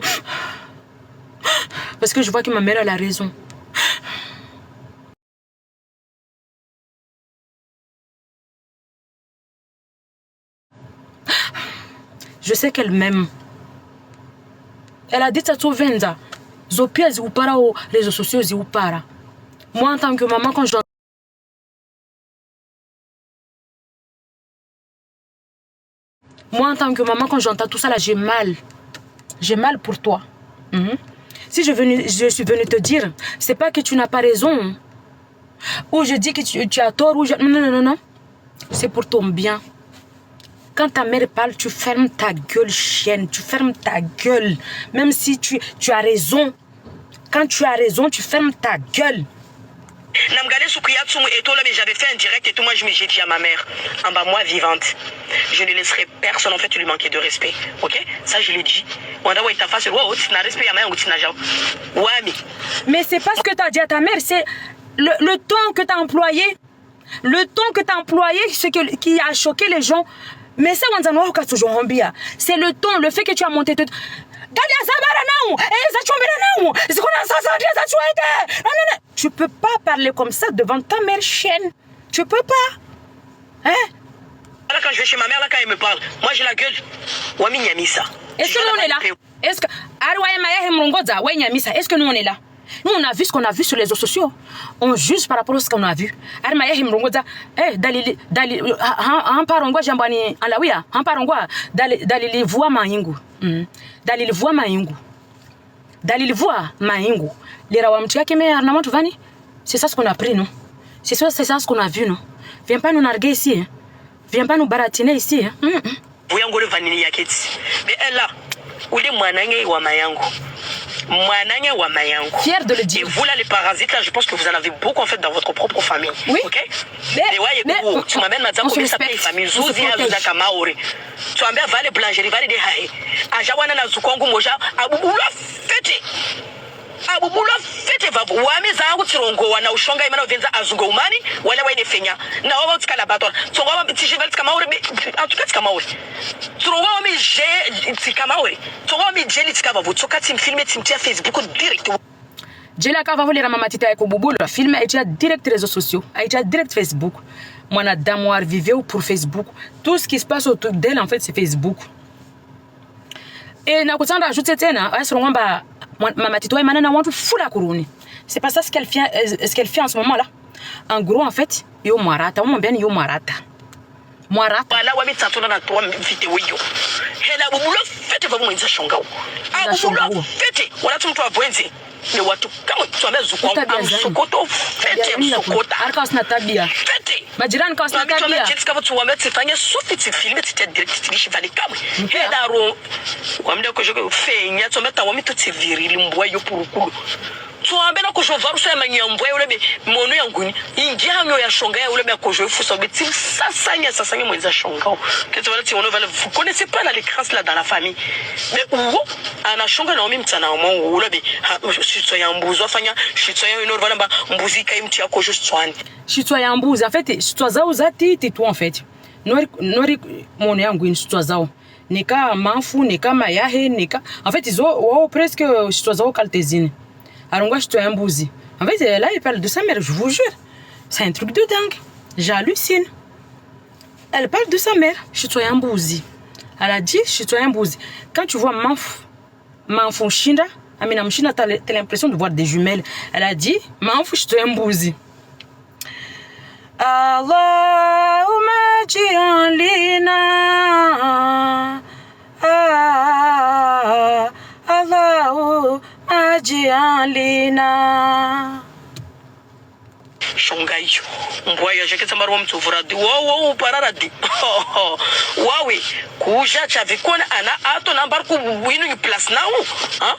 [SPEAKER 2] Parce que je vois que ma mère a la raison. Je sais qu'elle m'aime. Elle a dit ça tout venda. Zopia zi upara aux réseaux sociaux zi upara. Moi, en tant que maman, quand je dois... Moi, en tant que maman, quand j'entends tout ça, là, j'ai mal. J'ai mal pour toi. Si je suis venue te dire, c'est pas que tu n'as pas raison. Ou je dis que tu as tort. Ou non, non, non, non. C'est pour ton bien. Quand ta mère parle, tu fermes ta gueule, chienne. Tu fermes ta gueule. Même si tu as raison. Quand tu as raison, tu fermes ta gueule.
[SPEAKER 1] J'avais fait un direct et tout, moi j'ai dit à ma mère, en bas moi vivante, je ne laisserai personne en fait lui manquer de respect, ok? Ça je l'ai dit.
[SPEAKER 2] Mais c'est pas ce que tu as dit à ta mère, c'est le ton que tu as employé. Le ton que tu as employé, qui a choqué les gens. Mais ça, c'est le ton, le fait que tu as monté tout. Tu peux pas parler comme ça devant ta mère chienne. Tu peux pas. Hein?
[SPEAKER 1] Là, quand je vais chez ma mère, là, quand elle me parle, moi j'ai la gueule.
[SPEAKER 2] Est-ce que nous on est là? Est-ce que nous on est là? Nous, on a vu ce qu'on a vu sur les réseaux sociaux. On juge par rapport à ce qu'on a vu. C'est ça ce qu'on a pris, non? C'est ça ce qu'on a vu, non? Viens pas nous narguer ici. Hein? Viens pas nous baratiner ici. Hein?
[SPEAKER 1] Mais elle là, où est
[SPEAKER 2] fier de le dire.
[SPEAKER 1] Et vous là les parasites là, je pense que vous en avez beaucoup en fait dans votre propre famille.
[SPEAKER 2] Oui.
[SPEAKER 1] Ok. Mais tu m'amènes maintenant comment ça s'appelle famille. Zuzi azuza kamaore. Tu m'amènes va les blancheries, va les déhaï. Ajawana na zukongu moja abubula fete. Abubula fete vavu. Wami zangu tirongo wana ushonga imana venza azungo umani wala waine fenya. Na wawa tikala bator. Tongo wa tijivel kamaore en tout cas kamaore. Tongo wa mi je kamaore. Tongo wa mi je li tikavavu. Toka tim filmer tim tia Facebook direct.
[SPEAKER 2] Jela kava la mama tita yako bubulu film a été direct réseaux sociaux, a été direct Facebook. Moi na damoir viveu pour Facebook. Tout ce qui se passe autour d'elle en fait c'est Facebook. Et na kutanda ajouter tena, asro ngamba mama tito e manana wantu fula kuruni. C'est pas ça ce qu'elle fait en ce moment là. En gros en fait, yo marata, on bien yo marata. Marata.
[SPEAKER 1] Wala wa mitantona na toi vidéo yo. Hela bubulu fete va mwenza shongao. Bubulu fete wala tumtu abwenzi. Ne watu kama tuameza kwa msokoto fete msokota.
[SPEAKER 2] Arka usina tabia.
[SPEAKER 1] Fete.
[SPEAKER 2] Majirani kwa usina tabia.
[SPEAKER 1] Tuameza kama tuameza tifanye sofi tifilme tite direct tibishi vale kamwe. Hela ro. Wamde ko jogo fenya tuameza wami to tivirili mbwa yo purukulu. Tuambena ko jovaru so manyambwa yo lebe mono yanguni. Ingihanyo ya shonga ya ulebe ko jo fuso beti sasanya mwenza shonga. Que tu vas on va vous connaissez pas la l'écrase là dans la famille. Mais où ana shonga na mimi mtana mo ulebe shitso ya mbuzo afanya shitso ya ino vala mbuzi kai mti yako jo tswani.
[SPEAKER 2] Shitso ya mbuzi en fait shitso zao zati titu en fait. Nori mono yangu shitso zao. Nika manfu nika mayahe nika en fait ils ont presque shitso zao kaltezine. Alors, je suis un bousi. En fait, là, il parle de sa mère, je vous jure. C'est un truc de dingue. J'hallucine. Elle parle de sa mère. Je suis un bousi. Elle a dit, je suis un bousi. Quand tu vois Manfou Shinda, Amina Mchina, t'as l'impression de voir des jumelles. Elle a dit, Manfou, je suis un bousi. Allahumma ji'alina. Allahumma Ajialina
[SPEAKER 1] Shongayo mbwaya jeketa marwa mtuvuradi wo pararadi wawe kuja chavikona ana ato nambar ku winu ni place nawo ha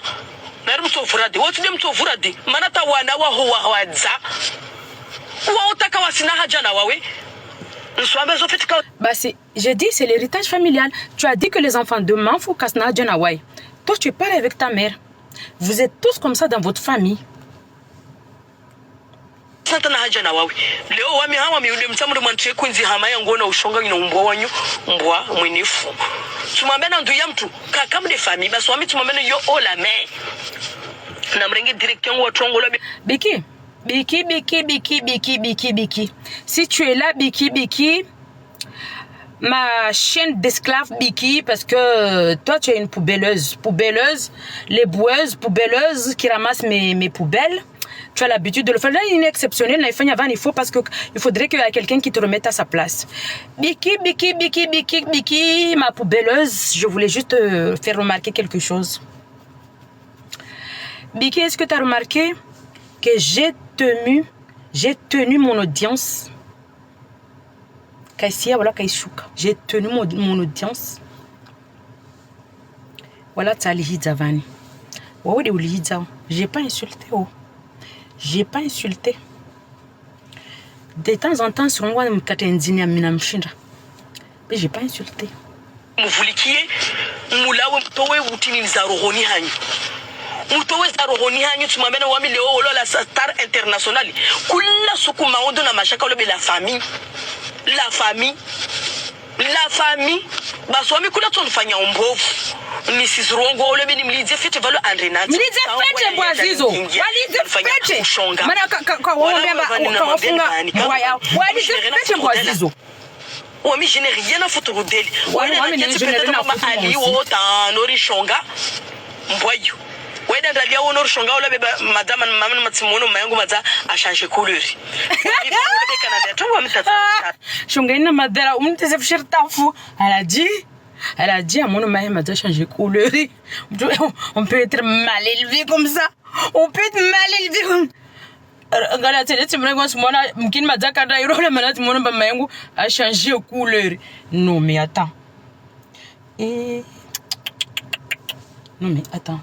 [SPEAKER 1] naru mtuvuradi wo tudem mtuvuradi manata wana wa ho wadza wa utaka wasina haja na wawe
[SPEAKER 2] Basi, j'ai dit c'est l'héritage familial. Tu as dit que les enfants de Manfou Kasna Djanawai. Toi tu parles avec ta mère. Vous êtes tous comme ça dans votre famille.
[SPEAKER 1] Satana haja na wawe. Leo wami hawa miude mtamuri mwanche kunzi hamaya ngona ushonga ina umbwa wanyu umbwa mwinifu. Tumambena ndu ya mtu kakam de famille basi wami tumambena yo ola me. Na mrenge direct yangu watongo la
[SPEAKER 2] Biki. Si tu es là, Biki, ma chienne d'esclave Biki, parce que toi tu es une poubelleuse, les boueuses, poubelleuses qui ramassent mes poubelles. Tu as l'habitude de le faire. Là, il est exceptionnel. Il faut parce que il faudrait qu'il y ait quelqu'un qui te remette à sa place. Biki, ma poubelleuse. Je voulais juste te faire remarquer quelque chose. Biki, est-ce que tu as remarqué que j'ai tenu mon audience? J'ai tenu mon audience. Voilà, tu as l'hijavani. J'ai pas insulté. Oh. J'ai pas insulté. De temps en temps, sur moi, mais j'ai pas insulté.
[SPEAKER 1] Mutowe za rohoni hanyu tumambena wami leo olola star international kula suku maondo na mashaka olobe la famille baswami kula tonfanya umbovu nisizrongo olobe ni mlize fete valo andrenati
[SPEAKER 2] mlize fete bwazizo walize fete mana ka wombemba ka wafunga waya walize fete bwazizo
[SPEAKER 1] wami je n'ai rien à foutre d'elle wami je n'ai rien à foutre ali wota nori shonga mboyo weda ndalia wono shonga ola beba madame mama matimono mayangu maza a changer couleur wale Canada tu wami tata
[SPEAKER 2] shonga ina madara umteze fshirtafu elle a dit à mon mari maza changer couleur on peut être mal élevé comme ça on peut être mal élevé ngala tele timrengo simona mkini maza kada irole manati mono ba mayangu a changer couleur non mais attends non mais attends.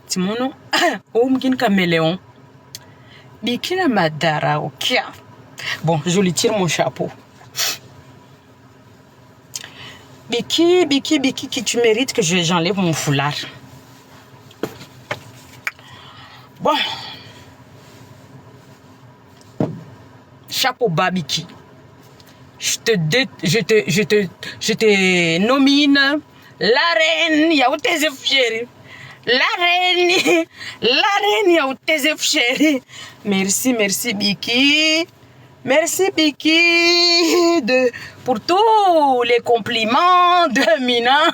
[SPEAKER 2] Timono, oh m'kin caméléon. Bikina madara ok. Bon, je lui tire mon chapeau. Biki, qui tu mérites que j'enlève mon foulard. Bon. Chapeau bas, Biki. Je te nomine la reine Yaoutezef chérie. La reine Yaoutezef chérie. Merci Biki. Merci Biki pour tous les compliments de Mina.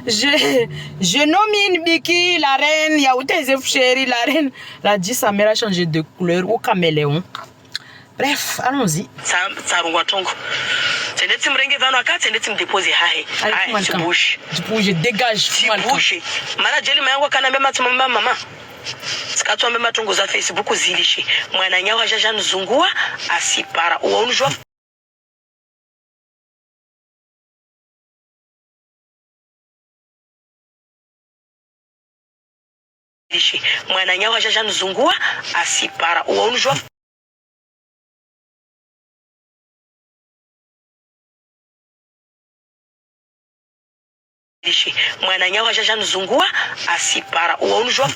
[SPEAKER 2] Je nomine Biki la reine Yaoutezef chérie. La reine, la dit sa mère a changé de couleur au caméléon. Bref, allons-y. Je dégage.
[SPEAKER 1] Mana jeli mayangu kana mema tumamba mama. Sikatwa mema tongo za Facebook zilishe. Mwana nyawa jaja nzungua asipara. Uonjwa mwana nyawa jaja nzungua asipara. Uonjwa mwana nyawa jaja nzungua asipara. Uonjwa